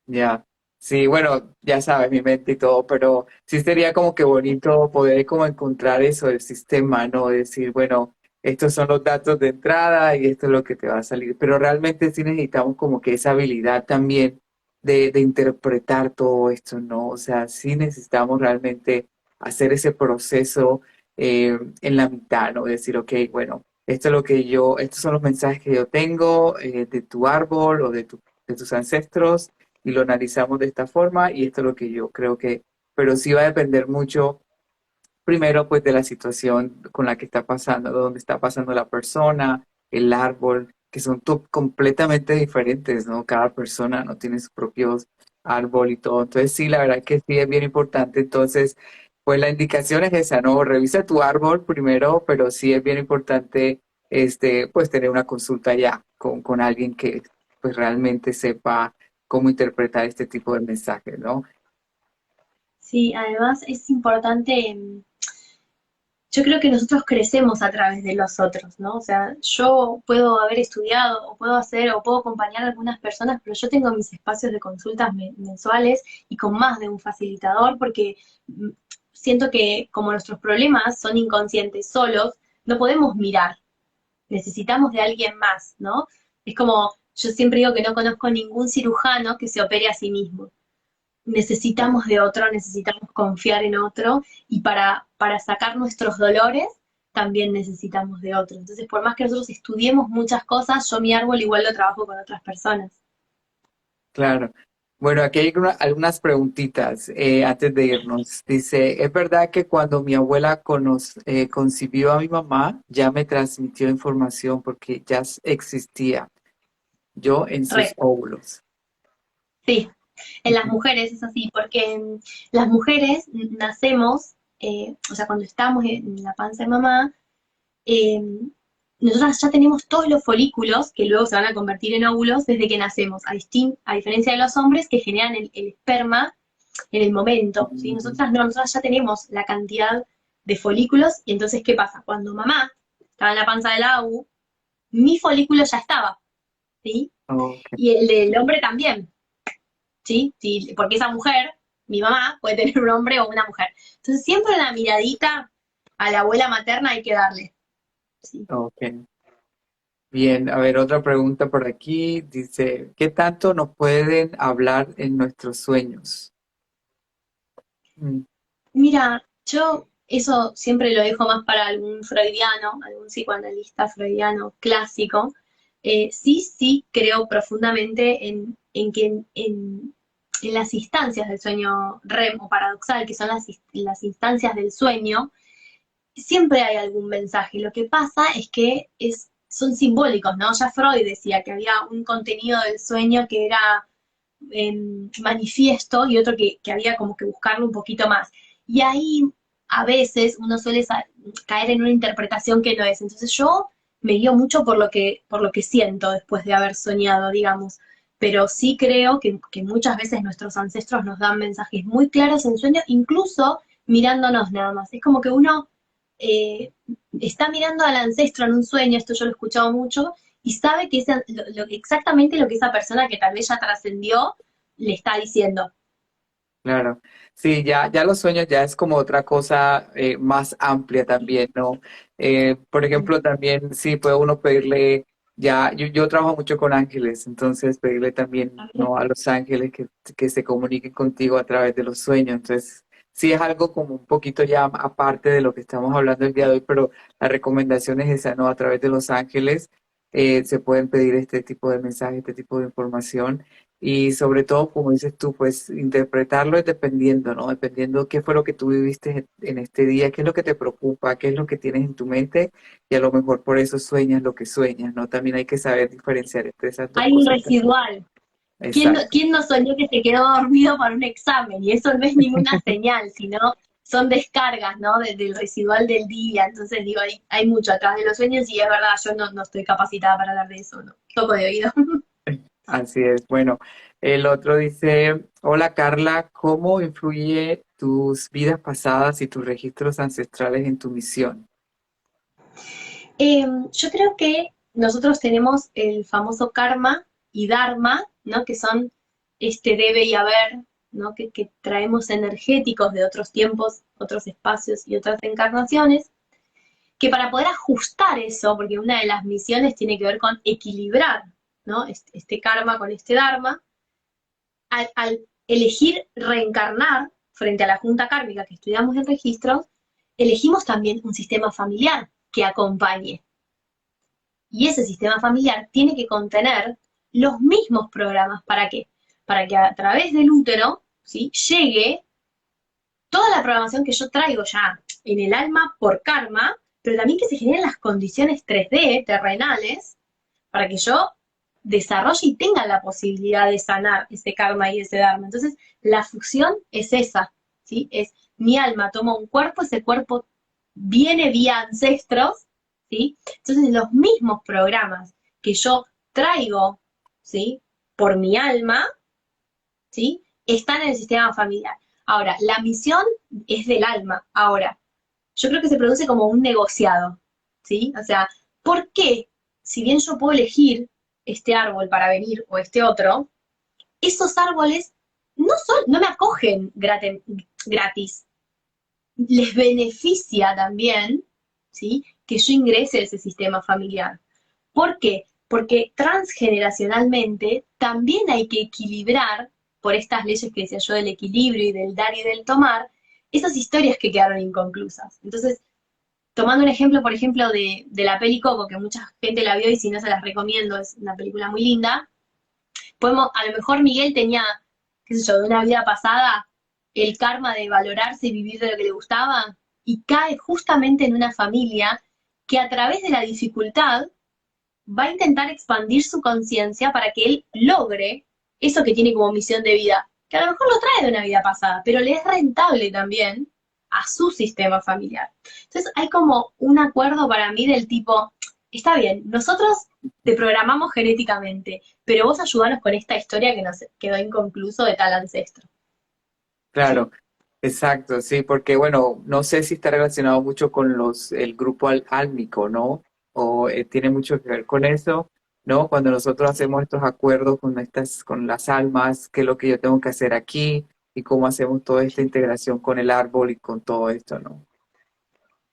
Ya, sí, bueno, ya sabes, mi mente y todo, pero sí sería como que bonito poder como encontrar eso del sistema, ¿no? Decir, bueno, estos son los datos de entrada y esto es lo que te va a salir, pero realmente sí necesitamos como que esa habilidad también de interpretar todo esto, ¿no? O sea, sí necesitamos realmente hacer ese proceso en la mitad, ¿no? Decir, ok, bueno, esto es lo que yo, estos son los mensajes que yo tengo de tu árbol o de tus ancestros y lo analizamos de esta forma y esto es lo que yo creo que, pero sí va a depender mucho, primero pues de la situación con la que está pasando, de dónde está pasando la persona, el árbol, que son completamente diferentes, ¿no? Cada persona no tiene su propio árbol y todo. Entonces sí, la verdad que sí es bien importante. Entonces, pues la indicación es esa, ¿no? Revisa tu árbol primero, pero sí es bien importante, pues tener una consulta ya con alguien que pues realmente sepa cómo interpretar este tipo de mensajes, ¿no?
Sí, además es importante, yo creo que nosotros crecemos a través de los otros, ¿no? O sea, yo puedo haber estudiado o puedo hacer o puedo acompañar a algunas personas, pero yo tengo mis espacios de consultas mensuales y con más de un facilitador porque mm, siento que como nuestros problemas son inconscientes solos, no podemos mirar, necesitamos de alguien más, ¿no? Es como, yo siempre digo que no conozco ningún cirujano que se opere a sí mismo, necesitamos de otro, necesitamos confiar en otro y para sacar nuestros dolores también necesitamos de otro. Entonces, por más que nosotros estudiemos muchas cosas, yo mi árbol igual lo trabajo con otras personas.
Claro. Bueno, aquí hay algunas preguntitas antes de irnos. Dice, ¿es verdad que cuando mi abuela concibió a mi mamá, ya me transmitió información porque ya existía yo en sus
Re,
óvulos?
sí. En las
Ujú.
mujeres es así, porque las mujeres nacemos, o sea, cuando estamos en la panza de mamá, eh, nosotras ya tenemos todos los folículos que luego se van a convertir en óvulos desde que nacemos, a diferencia de los hombres que generan el esperma en el momento, ¿sí?
Ujú.
Nosotras no, nosotras ya tenemos la cantidad de folículos y entonces, ¿qué pasa? Cuando mamá estaba en la panza de la ABU, mi folículo ya estaba, ¿sí?
Ok.
Y el del hombre también, ¿sí? Sí, porque esa mujer, mi mamá, puede tener un hombre o una mujer. Entonces siempre una miradita a la abuela materna hay que darle, ¿sí?
Ok. Bien, a ver, otra pregunta por aquí. Dice, ¿qué tanto nos pueden hablar en nuestros sueños? Mm,
Mira, yo eso siempre lo dejo más para algún freudiano, algún psicoanalista freudiano clásico. Sí creo profundamente en que en las instancias del sueño REM o paradoxal, que son las instancias del sueño, siempre hay algún mensaje. Lo que pasa es que son simbólicos, ¿no? Ya Freud decía que había un contenido del sueño que era manifiesto y otro que había como que buscarlo un poquito más. Y ahí a veces uno suele caer en una interpretación que no es. Entonces yo me guío mucho por lo que siento después de haber soñado, digamos. Pero sí creo que muchas veces nuestros ancestros nos dan mensajes muy claros en sueños, incluso mirándonos nada más. Es como que uno eh, está mirando al ancestro en un sueño, esto yo lo he escuchado mucho, y sabe que exactamente lo que esa persona que tal vez ya trascendió le está diciendo.
claro. Sí, ya los sueños ya es como otra cosa más amplia también, ¿no? Por ejemplo, también sí puede uno pedirle, yo trabajo mucho con ángeles, entonces pedirle también, ¿no? A los ángeles que se comuniquen contigo a través de los sueños. Entonces, sí es algo como un poquito ya aparte de lo que estamos hablando el día de hoy, pero la recomendación es esa, ¿no? A través de los ángeles se pueden pedir este tipo de mensajes, este tipo de información. Y sobre todo, como dices tú, pues interpretarlo es dependiendo, ¿no? Dependiendo qué fue lo que tú viviste en este día, qué es lo que te preocupa, qué es lo que tienes en tu mente y a lo mejor por eso sueñas lo que sueñas, ¿no? También hay que saber diferenciar entre esas dos
Hay un
cositas.
residual.
Exacto.
¿Quién no soñó que se quedó dormido para un examen? Y eso no es ninguna señal, sino son descargas, ¿no? Del residual del día. Entonces, digo, hay mucho atrás de los sueños y es verdad, yo no estoy capacitada para hablar de eso, ¿no? Toco de oído.
Así es. Bueno, el otro dice, hola Carla, ¿cómo influye tus vidas pasadas y tus registros ancestrales en tu misión?
Yo creo que nosotros tenemos el famoso karma y dharma, ¿no? Que son este debe y haber, ¿no? Que traemos energéticos de otros tiempos, otros espacios y otras encarnaciones, que para poder ajustar eso, porque una de las misiones tiene que ver con equilibrar, ¿no? Este karma con este dharma, al elegir reencarnar frente a la junta kármica que estudiamos en registros, elegimos también un sistema familiar que acompañe. Y ese sistema familiar tiene que contener los mismos programas. ¿Para qué? Para que a través del útero, ¿sí? Llegue toda la programación que yo traigo ya en el alma por karma, pero también que se generen las condiciones 3D terrenales para que yo desarrolle y tenga la posibilidad de sanar ese karma y ese dharma. Entonces, la fusión es esa, ¿sí? Es mi alma toma un cuerpo, ese cuerpo viene vía ancestros, ¿sí? Entonces, los mismos programas que yo traigo, ¿sí? Por mi alma, ¿sí? Están en el sistema familiar. Ahora, la misión es del alma. Ahora, yo creo que se produce como un negociado, ¿sí? O sea, ¿por qué, si bien yo puedo elegir este árbol para venir o este otro, esos árboles no me acogen gratis? Les beneficia también, ¿sí? Que yo ingrese a ese sistema familiar. ¿Por qué? Porque transgeneracionalmente también hay que equilibrar, por estas leyes que decía yo del equilibrio y del dar y del tomar, esas historias que quedaron inconclusas. Entonces, tomando un ejemplo, por ejemplo, de la peli Coco, que mucha gente la vio y si no se las recomiendo, es una película muy linda, a lo mejor Miguel tenía, qué sé yo, de una vida pasada, el karma de valorarse y vivir de lo que le gustaba, y cae justamente en una familia que a través de la dificultad va a intentar expandir su conciencia para que él logre eso que tiene como misión de vida, que a lo mejor lo trae de una vida pasada, pero le es rentable también a su sistema familiar. Entonces hay como un acuerdo para mí del tipo, está bien, nosotros te programamos genéticamente, pero vos ayudanos con esta historia que nos quedó inconcluso de tal ancestro.
Claro.
¿Sí?
Exacto, sí, porque bueno, no sé si está relacionado mucho con el grupo álmico, ¿no? O tiene mucho que ver con eso, ¿no? Cuando nosotros hacemos estos acuerdos con las almas, qué es lo que yo tengo que hacer aquí y cómo hacemos toda esta integración con el árbol y con todo esto, ¿no?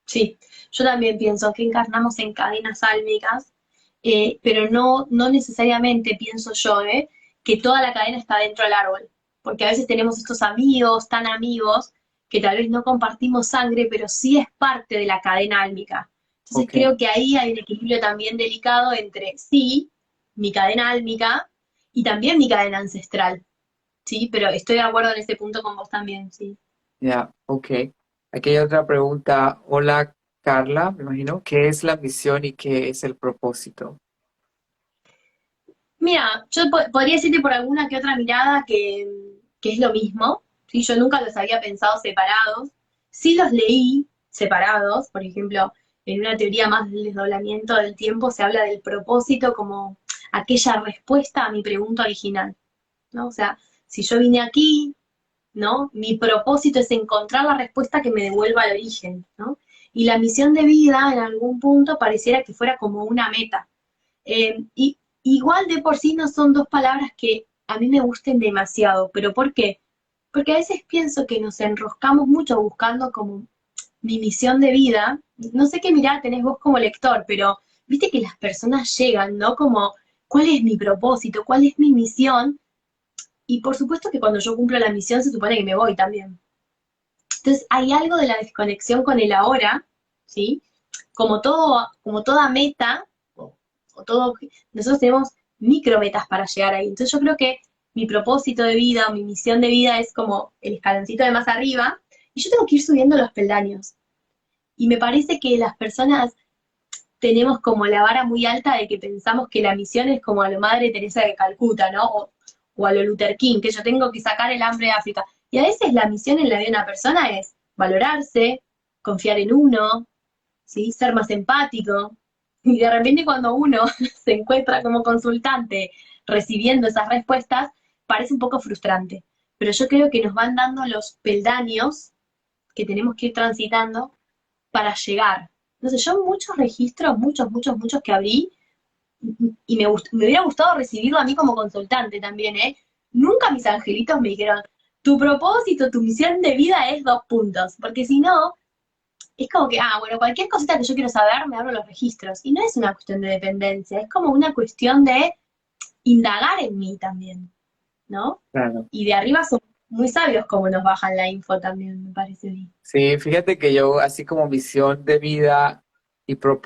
Sí, yo también pienso que encarnamos en cadenas álmicas, pero no necesariamente pienso yo, que toda la cadena está dentro del árbol, porque a veces tenemos estos amigos, tan amigos, que tal vez no compartimos sangre, pero sí es parte de la cadena álmica. Entonces
Ok,
creo que ahí hay un equilibrio también delicado entre, sí, mi cadena álmica y también mi cadena ancestral, ¿sí? Pero estoy de acuerdo en ese punto con vos también, sí.
ya, ok. Aquí hay otra pregunta. Hola, Carla, me imagino. ¿Qué es la misión y qué es el propósito?
Mira, yo podría decirte por alguna que otra mirada que es lo mismo, ¿sí? Yo nunca los había pensado separados, sí los leí separados, por ejemplo, en una teoría más del desdoblamiento del tiempo se habla del propósito como aquella respuesta a mi pregunta original, ¿no? O sea, si yo vine aquí, ¿no? Mi propósito es encontrar la respuesta que me devuelva al origen, ¿no? Y la misión de vida en algún punto pareciera que fuera como una meta, y igual de por sí no son dos palabras que a mí me gusten demasiado, pero ¿por qué? Porque a veces pienso que nos enroscamos mucho buscando como mi misión de vida. No sé qué mirada tenés vos como lector, pero viste que las personas llegan, ¿no? Como, ¿cuál es mi propósito? ¿Cuál es mi misión? Y por supuesto que cuando yo cumplo la misión se supone que me voy también. Entonces hay algo de la desconexión con el ahora, ¿sí? Como toda meta, o todo, nosotros tenemos micrometas para llegar ahí. Entonces yo creo que mi propósito de vida o mi misión de vida es como el escaloncito de más arriba y yo tengo que ir subiendo los peldaños. Y me parece que las personas tenemos como la vara muy alta de que pensamos que la misión es como a lo Madre Teresa de Calcuta, ¿no? O a lo Luther King, que yo tengo que sacar el hambre de África. Y a veces la misión en la vida de una persona es valorarse, confiar en uno, ¿sí? Ser más empático. Y de repente cuando uno se encuentra como consultante recibiendo esas respuestas, parece un poco frustrante. Pero yo creo que nos van dando los peldaños que tenemos que ir transitando para llegar. No sé, yo muchos registros, muchos que abrí, y me hubiera gustado recibirlo a mí como consultante también, ¿eh? Nunca mis angelitos me dijeron, tu propósito, tu misión de vida es dos puntos, porque si no, es como que, bueno, cualquier cosita que yo quiero saber, me abro los registros. Y no es una cuestión de dependencia, es como una cuestión de indagar en mí también, ¿no?
Claro.
Y de arriba son muy sabios como nos bajan la info también, me parece a mí.
Sí, fíjate que yo, así como misión de vida y yo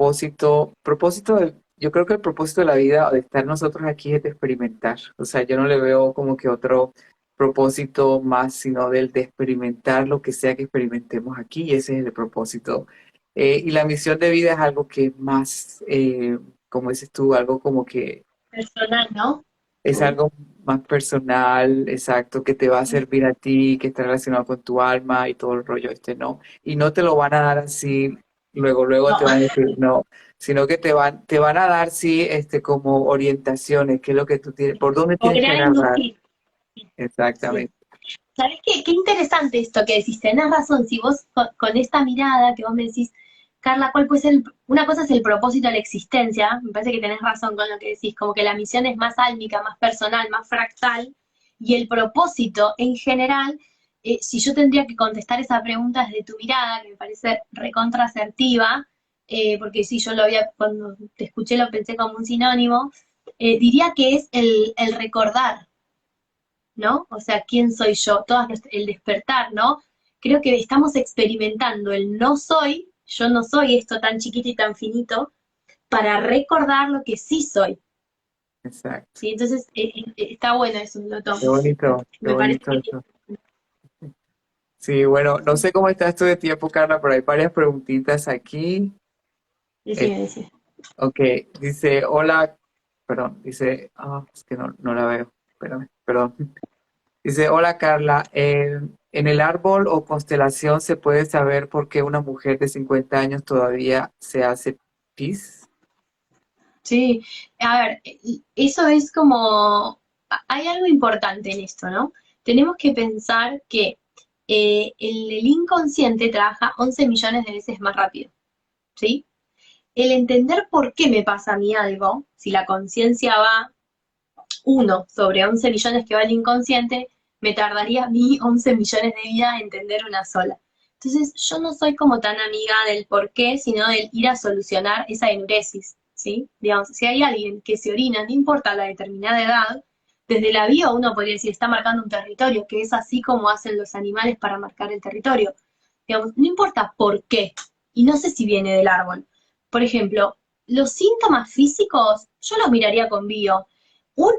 creo que el propósito de la vida, de estar nosotros aquí es de experimentar. O sea, yo no le veo como que otro propósito más, sino del de experimentar lo que sea que experimentemos aquí, y ese es el propósito. Y la misión de vida es algo que es más, como dices tú, algo como que
Personal, ¿no?
es algo más personal, exacto, que te va a servir a ti, que está relacionado con tu alma y todo el rollo este, ¿no? Y no te lo van a dar así, luego
No,
te van a decir no, sino que te van a dar, sí, como orientaciones, qué es lo que tú tienes, por dónde
o
tienes que
crear
agarrar,
inducir. Sí.
exactamente.
¿Sabés qué? Qué interesante esto que decís, tenés razón, si vos con esta mirada que vos me decís, Carla, ¿cuál puede ser? Una cosa es el propósito de la existencia, me parece que tenés razón con lo que decís, como que la misión es más álmica, más personal, más fractal, y el propósito en general, si yo tendría que contestar esa pregunta desde tu mirada, que me parece recontra asertiva, porque sí, yo lo había, cuando te escuché lo pensé como un sinónimo, diría que es el recordar, ¿no? O sea, ¿quién soy yo? El despertar, ¿no? Creo que estamos experimentando el no soy, yo no soy esto tan chiquito y tan finito, para recordar lo que sí soy,
Exacto.
¿sí? Entonces, está bueno eso, lo tomo.
Qué
Me parece
bonito
que
eso. Sí, bueno, no sé cómo está esto de tiempo, Carla, pero hay varias preguntitas aquí. Eh,
decime, decime.
ok, dice, hola, perdón, dice, es que no la veo, espérame, perdón. Dice, hola Carla, en el árbol o constelación se puede saber por qué una mujer de 50 años todavía se hace pis.
Sí, a ver, eso es como, hay algo importante en esto, ¿no? Tenemos que pensar que el inconsciente trabaja 11 millones de veces más rápido, ¿sí? El entender por qué me pasa a mí algo, si la conciencia va 1/11 millones que va al inconsciente, me tardaría a mí 11 millones de vidas a entender una sola. Entonces, yo no soy como tan amiga del por qué, sino del ir a solucionar esa enuresis, ¿sí? Digamos, si hay alguien que se orina, no importa la determinada edad, desde la bio uno podría decir, está marcando un territorio, que es así como hacen los animales para marcar el territorio. Digamos, no importa por qué, y no sé si viene del árbol. Por ejemplo, los síntomas físicos, yo los miraría con bio.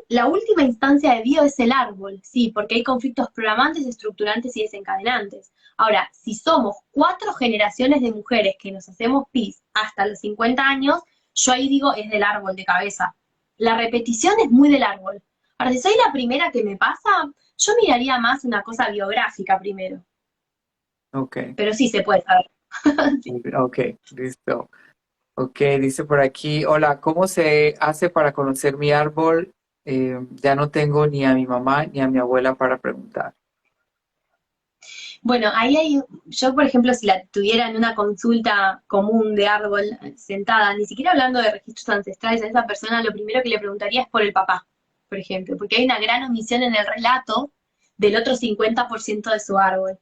La última instancia de bio es el árbol, sí, porque hay conflictos programantes, estructurantes y desencadenantes. Ahora, si somos 4 generaciones de mujeres que nos hacemos pis hasta los 50 años, yo ahí digo es del árbol de cabeza. La repetición es muy del árbol. Ahora, si soy la primera que me pasa, yo miraría más una cosa biográfica primero,
Ok,
pero sí se puede saber. Sí.
ok, listo. Ok, dice por aquí, hola, ¿cómo se hace para conocer mi árbol? Ya no tengo ni a mi mamá ni a mi abuela para preguntar.
Bueno, ahí hay, yo por ejemplo, si la tuviera en una consulta común de árbol sentada, ni siquiera hablando de registros ancestrales, a esa persona lo primero que le preguntaría es por el papá, por ejemplo, porque hay una gran omisión en el relato del otro 50% de su árbol.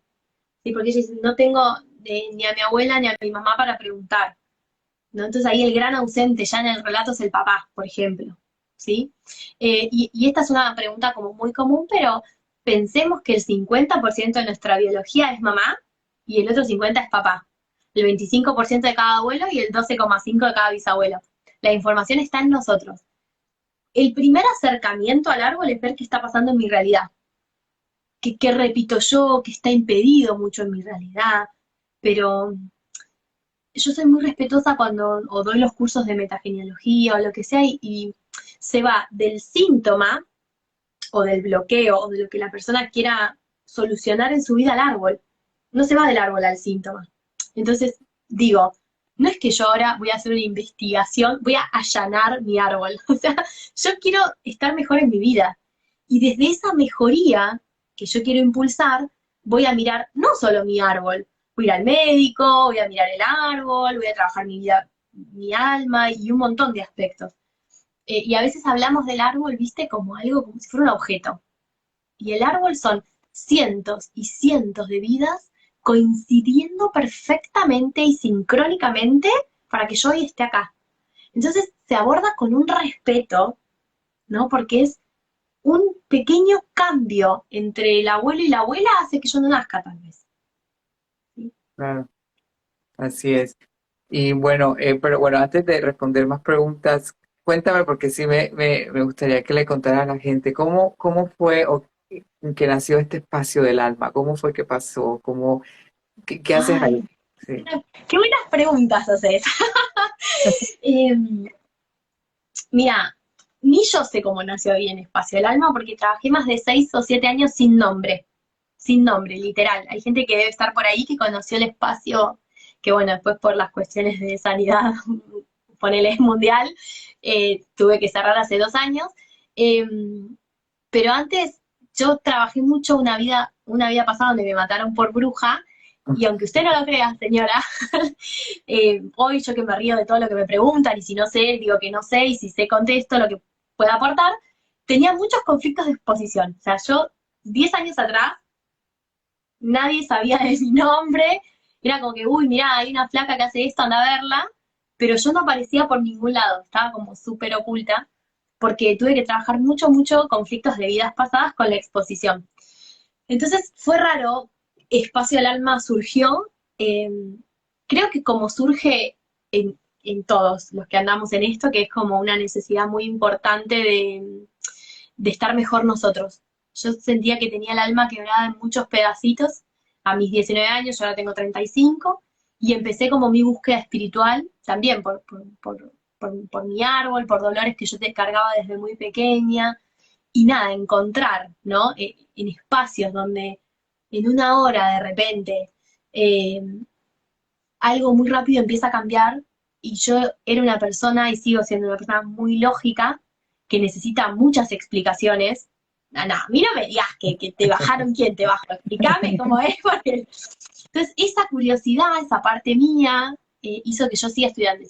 ¿Sí? Porque ella dice, no tengo ni a mi abuela ni a mi mamá para preguntar. ¿No? Entonces ahí el gran ausente ya en el relato es el papá, por ejemplo. ¿Sí? Y esta es una pregunta como muy común, pero pensemos que el 50% de nuestra biología es mamá y el otro 50% es papá. El 25% de cada abuelo y el 12,5% de cada bisabuelo. La información está en nosotros. El primer acercamiento al árbol es ver qué está pasando en mi realidad. ¿Qué repito yo? ¿Qué está impedido mucho en mi realidad? Pero yo soy muy respetuosa cuando o doy los cursos de metagenealogía o lo que sea y se va del síntoma o del bloqueo o de lo que la persona quiera solucionar en su vida al árbol. No se va del árbol al síntoma. Entonces, digo, no es que yo ahora voy a hacer una investigación, voy a allanar mi árbol. O sea, yo quiero estar mejor en mi vida. Y desde esa mejoría que yo quiero impulsar, voy a mirar no solo mi árbol, voy a ir al médico, voy a mirar el árbol, voy a trabajar mi vida, mi alma y un montón de aspectos. Y a veces hablamos del árbol, viste, como algo, como si fuera un objeto. Y el árbol son cientos y cientos de vidas coincidiendo perfectamente y sincrónicamente para que yo hoy esté acá. Entonces se aborda con un respeto, ¿no? Porque es un pequeño cambio entre el abuelo y la abuela hace que yo no nazca tal vez. ¿Sí?
Claro, así es. Y bueno, pero bueno, antes de responder más preguntas, cuéntame, porque sí me gustaría que le contara a la gente cómo fue o que nació este espacio del alma, cómo fue que pasó, qué haces ahí.
Ay,
Sí.
qué buenas preguntas haces. eh, Mira, ni yo sé cómo nació ahí en Espacio del Alma porque trabajé más de 6 o 7 años sin nombre, literal. Hay gente que debe estar por ahí que conoció el espacio, que bueno, después por las cuestiones de sanidad, ponele mundial, tuve que cerrar hace 2 años. Eh, pero antes yo trabajé mucho una vida pasada donde me mataron por bruja, y aunque usted no lo crea, señora, hoy yo que me río de todo lo que me preguntan, y si no sé, digo que no sé, y si sé, contesto lo que pueda aportar, tenía muchos conflictos de exposición. O sea, yo 10 años atrás, nadie sabía de mi nombre, era como que, uy, mirá, hay una flaca que hace esto, anda a verla, pero yo no aparecía por ningún lado, estaba como súper oculta, porque tuve que trabajar mucho, mucho conflictos de vidas pasadas con la exposición. Entonces fue raro, Espacio al Alma surgió, eh, creo que como surge en todos los que andamos en esto, que es como una necesidad muy importante de estar mejor nosotros. Yo sentía que tenía el alma quebrada en muchos pedacitos a mis 19 años, yo ahora tengo 35, y empecé como mi búsqueda espiritual, también por mi árbol, por dolores que yo te cargaba desde muy pequeña, y nada, encontrar, ¿no? En espacios donde en una hora de repente eh, algo muy rápido empieza a cambiar y yo era una persona y sigo siendo una persona muy lógica que necesita muchas explicaciones. no, no, a mí no me digas que te bajaron, ¿quién te bajó? Explícame cómo es, porque... Entonces, esa curiosidad, esa parte mía, hizo que yo siga estudiando,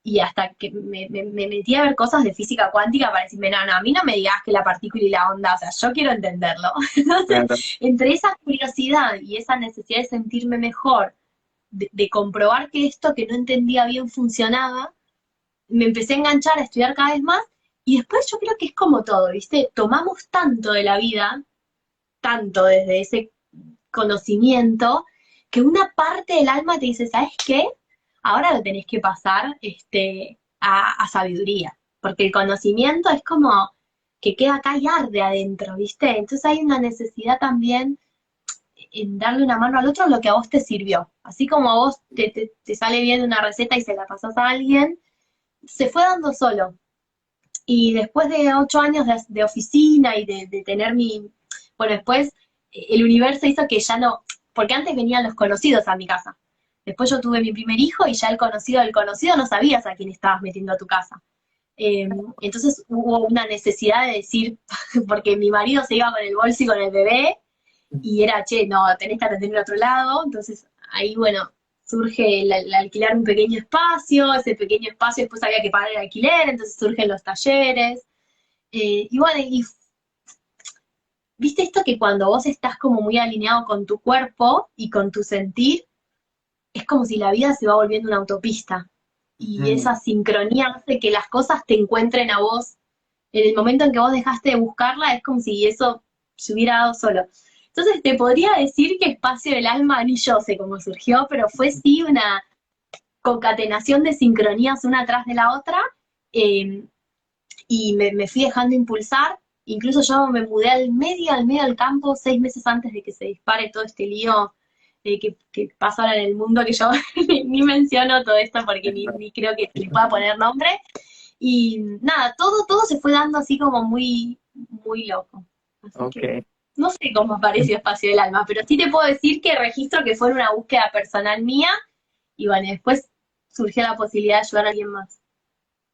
y hasta que me metí a ver cosas de física cuántica para decirme, no, no, a mí no me digas que la partícula y la onda, o sea, yo quiero entenderlo. Entonces,
Claro.
entre esa curiosidad y esa necesidad de sentirme mejor, de comprobar que esto que no entendía bien funcionaba, me empecé a enganchar a estudiar cada vez más, y después yo creo que es como todo, ¿viste? Tomamos tanto de la vida, tanto desde ese conocimiento, que una parte del alma te dice, ¿sabes qué? Ahora lo tenés que pasar a sabiduría, porque el conocimiento es como que queda acá y arde adentro, ¿viste? Entonces hay una necesidad también en darle una mano al otro lo que a vos te sirvió. Así como a vos te sale bien una receta y se la pasás a alguien, se fue dando solo. Y después de 8 años de oficina y de tener mi... Bueno, después el universo hizo que ya no... Porque antes venían los conocidos a mi casa. Después yo tuve mi primer hijo y ya el conocido del conocido no sabías a quién estabas metiendo a tu casa. Entonces hubo una necesidad de decir, porque mi marido se iba con el bolso y con el bebé, y era, che, no, tenés que atender en otro lado. Entonces ahí, bueno, surge el alquilar un pequeño espacio, ese pequeño espacio después había que pagar el alquiler, entonces surgen los talleres. Y bueno, y viste esto que cuando vos estás como muy alineado con tu cuerpo y con tu sentir, es como si la vida se va volviendo una autopista. Y
Mm,
esa sincronía hace que las cosas te encuentren a vos. En el momento en que vos dejaste de buscarla, es como si eso se hubiera dado solo. Entonces te podría decir que Espacio del Alma, ni yo sé cómo surgió, pero fue sí una concatenación de sincronías una tras de la otra, eh, y me fui dejando impulsar. Incluso yo me mudé al medio del campo 6 meses antes de que se dispare todo este lío que pasa ahora en el mundo, que yo ni menciono todo esto porque ni creo que se le pueda poner nombre. Y nada, todo se fue dando así como muy, muy loco. Así que
ok.
no sé cómo apareció Espacio del Alma, pero sí te puedo decir que registro que fue una búsqueda personal mía, y bueno, después surgió la posibilidad de ayudar a alguien más.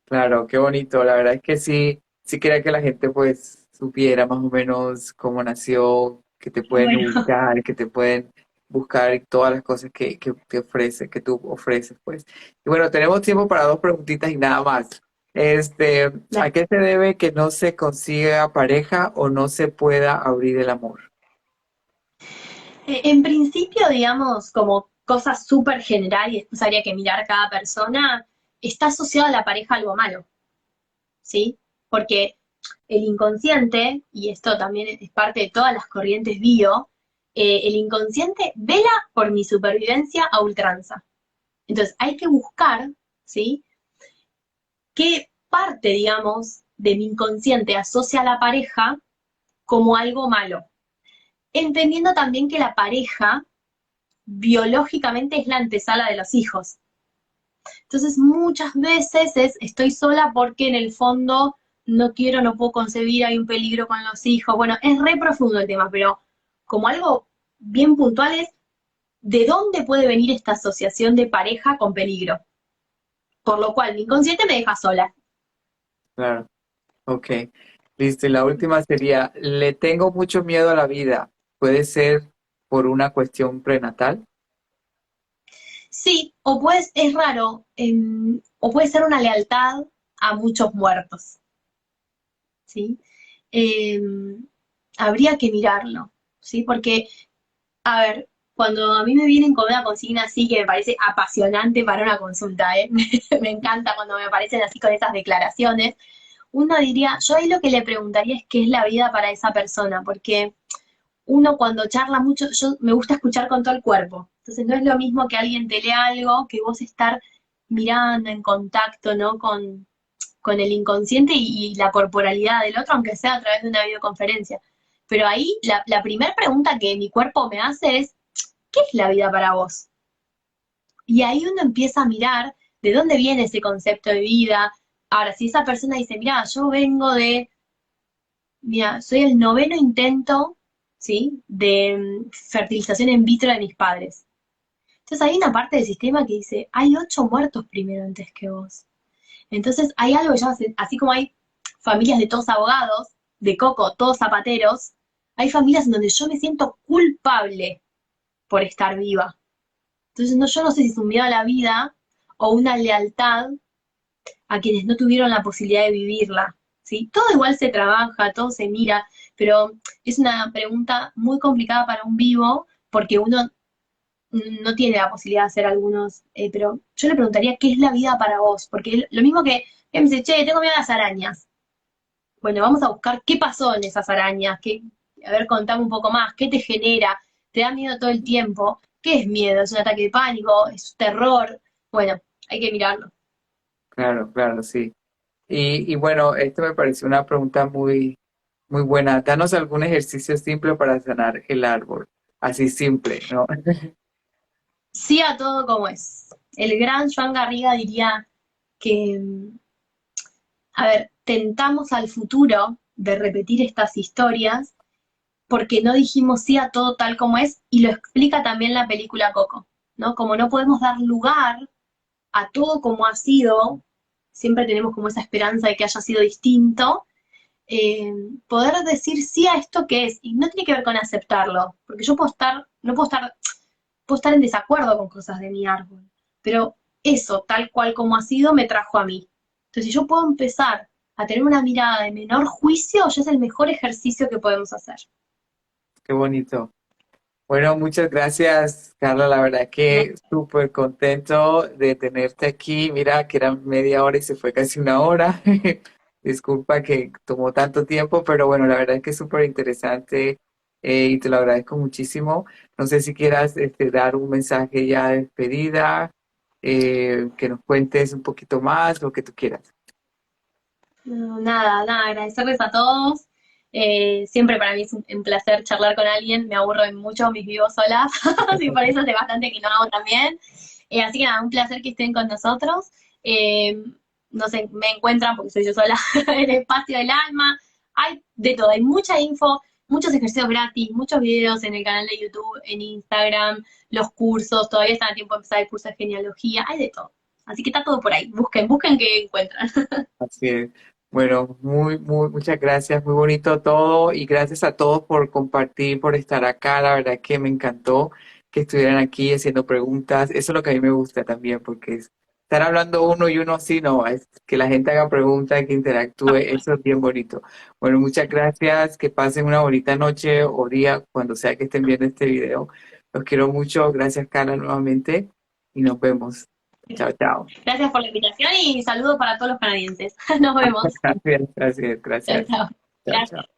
Claro, qué bonito. La verdad es que sí, sí quería que la gente pues supiera más o menos cómo nació, que te
Qué
pueden
bueno.
ubicar, que te pueden buscar y todas las cosas que te ofrece, que tú ofreces, pues. Y bueno, tenemos tiempo para dos preguntitas y nada más. ¿A qué se debe que no se consiga pareja o no se pueda abrir el amor?
En principio, digamos, como cosa súper general, y después habría que mirar cada persona, está asociado a la pareja algo malo, ¿sí? Porque el inconsciente, y esto también es parte de todas las corrientes bio, el inconsciente vela por mi supervivencia a ultranza. Entonces hay que buscar, ¿sí? ¿Qué parte, digamos, de mi inconsciente asocia a la pareja como algo malo? Entendiendo también que la pareja biológicamente es la antesala de los hijos. Entonces muchas veces estoy sola porque en el fondo no quiero, no puedo concebir, hay un peligro con los hijos. Bueno, es re profundo el tema, pero como algo bien puntual es de dónde puede venir esta asociación de pareja con peligro. Por lo cual mi inconsciente me deja sola.
Claro, ok. Listo. Y la última sería, le tengo mucho miedo a la vida. ¿Puede ser por una cuestión prenatal?
Sí, o pues es raro, o puede ser una lealtad a muchos muertos, ¿sí? Eh, Habría que mirarlo, ¿sí? Porque, a ver, cuando a mí me vienen con una consigna así que me parece apasionante para una consulta, ¿eh? Me encanta cuando me aparecen así con esas declaraciones, uno diría, yo ahí lo que le preguntaría es qué es la vida para esa persona, porque uno cuando charla mucho, yo me gusta escuchar con todo el cuerpo. Entonces no es lo mismo que alguien te lea algo, que vos estar mirando en contacto, ¿no? Con el inconsciente y la corporalidad del otro, aunque sea a través de una videoconferencia. Pero ahí la primera pregunta que mi cuerpo me hace es, ¿qué es la vida para vos? Y ahí uno empieza a mirar de dónde viene ese concepto de vida. Ahora, si esa persona dice, mira, yo vengo de, mira, soy el noveno intento, ¿sí? De fertilización in vitro de mis padres. Entonces hay una parte del sistema que dice, hay 8 muertos primero antes que vos. Entonces hay algo que llama, así como hay familias de todos abogados, de Coco, todos zapateros, hay familias en donde yo me siento culpable por estar viva. Entonces no, yo no sé si es un miedo a la vida o una lealtad a quienes no tuvieron la posibilidad de vivirla, ¿sí? Todo igual se trabaja, todo se mira, pero es una pregunta muy complicada para un vivo porque uno no tiene la posibilidad de hacer algunos, pero yo le preguntaría qué es la vida para vos, porque lo mismo que me dice, che, tengo miedo a las arañas. Bueno, vamos a buscar qué pasó en esas arañas, a ver, contame un poco más, qué te genera, te da miedo todo el tiempo, qué es miedo, es un ataque de pánico, es terror, bueno, hay que mirarlo.
Claro, claro, sí. Y bueno, esto me pareció una pregunta muy, muy buena. Danos algún ejercicio simple para sanar el árbol. Así simple, ¿no?
Sí a todo como es. El gran Joan Garriga diría que, a ver, tentamos al futuro de repetir estas historias porque no dijimos sí a todo tal como es, y lo explica también la película Coco, ¿no? Como no podemos dar lugar a todo como ha sido, siempre tenemos como esa esperanza de que haya sido distinto, poder decir sí a esto que es, y no tiene que ver con aceptarlo, porque yo puedo estar, no puedo estar en desacuerdo con cosas de mi árbol, pero eso, tal cual como ha sido, me trajo a mí. Entonces, si yo puedo empezar a tener una mirada de menor juicio, ya es el mejor ejercicio que podemos hacer.
Qué bonito. Bueno, muchas gracias, Carla. La verdad que súper contento de tenerte aquí. Mira que era media hora y se fue casi una hora. Disculpa que tomó tanto tiempo, pero bueno, la verdad es que es súper interesante y te lo agradezco muchísimo. No sé si quieras dar un mensaje ya de despedida, que nos cuentes un poquito más, lo que tú quieras.
No, nada, nada, agradecerles a todos. Siempre para mí es un placer charlar con alguien, me aburro en mucho mis vivos solas, y por eso hace bastante que no hago también. Así que nada, un placer que estén con nosotros. Eh, no sé, me encuentran porque soy yo sola en el espacio del alma. Hay de todo, hay mucha info, muchos ejercicios gratis, muchos videos en el canal de YouTube, en Instagram, los cursos, todavía están a tiempo de empezar el curso de genealogía, hay de todo. Así que está todo por ahí, busquen, busquen que encuentran.
Así es. Bueno, muchas gracias, muy bonito todo y gracias a todos por compartir, por estar acá. La verdad que me encantó que estuvieran aquí haciendo preguntas. Eso es lo que a mí me gusta también, porque estar hablando uno y uno así, no, es que la gente haga preguntas, que interactúe, eso es bien bonito. Bueno, muchas gracias, que pasen una bonita noche o día cuando sea que estén viendo este video. Los quiero mucho, gracias Carla nuevamente y nos vemos. Chao, chao.
Gracias por la invitación y saludos para todos los canadienses. Nos vemos.
Gracias, gracias,
Chao,
gracias.
chao.
Chao, chao.
Gracias.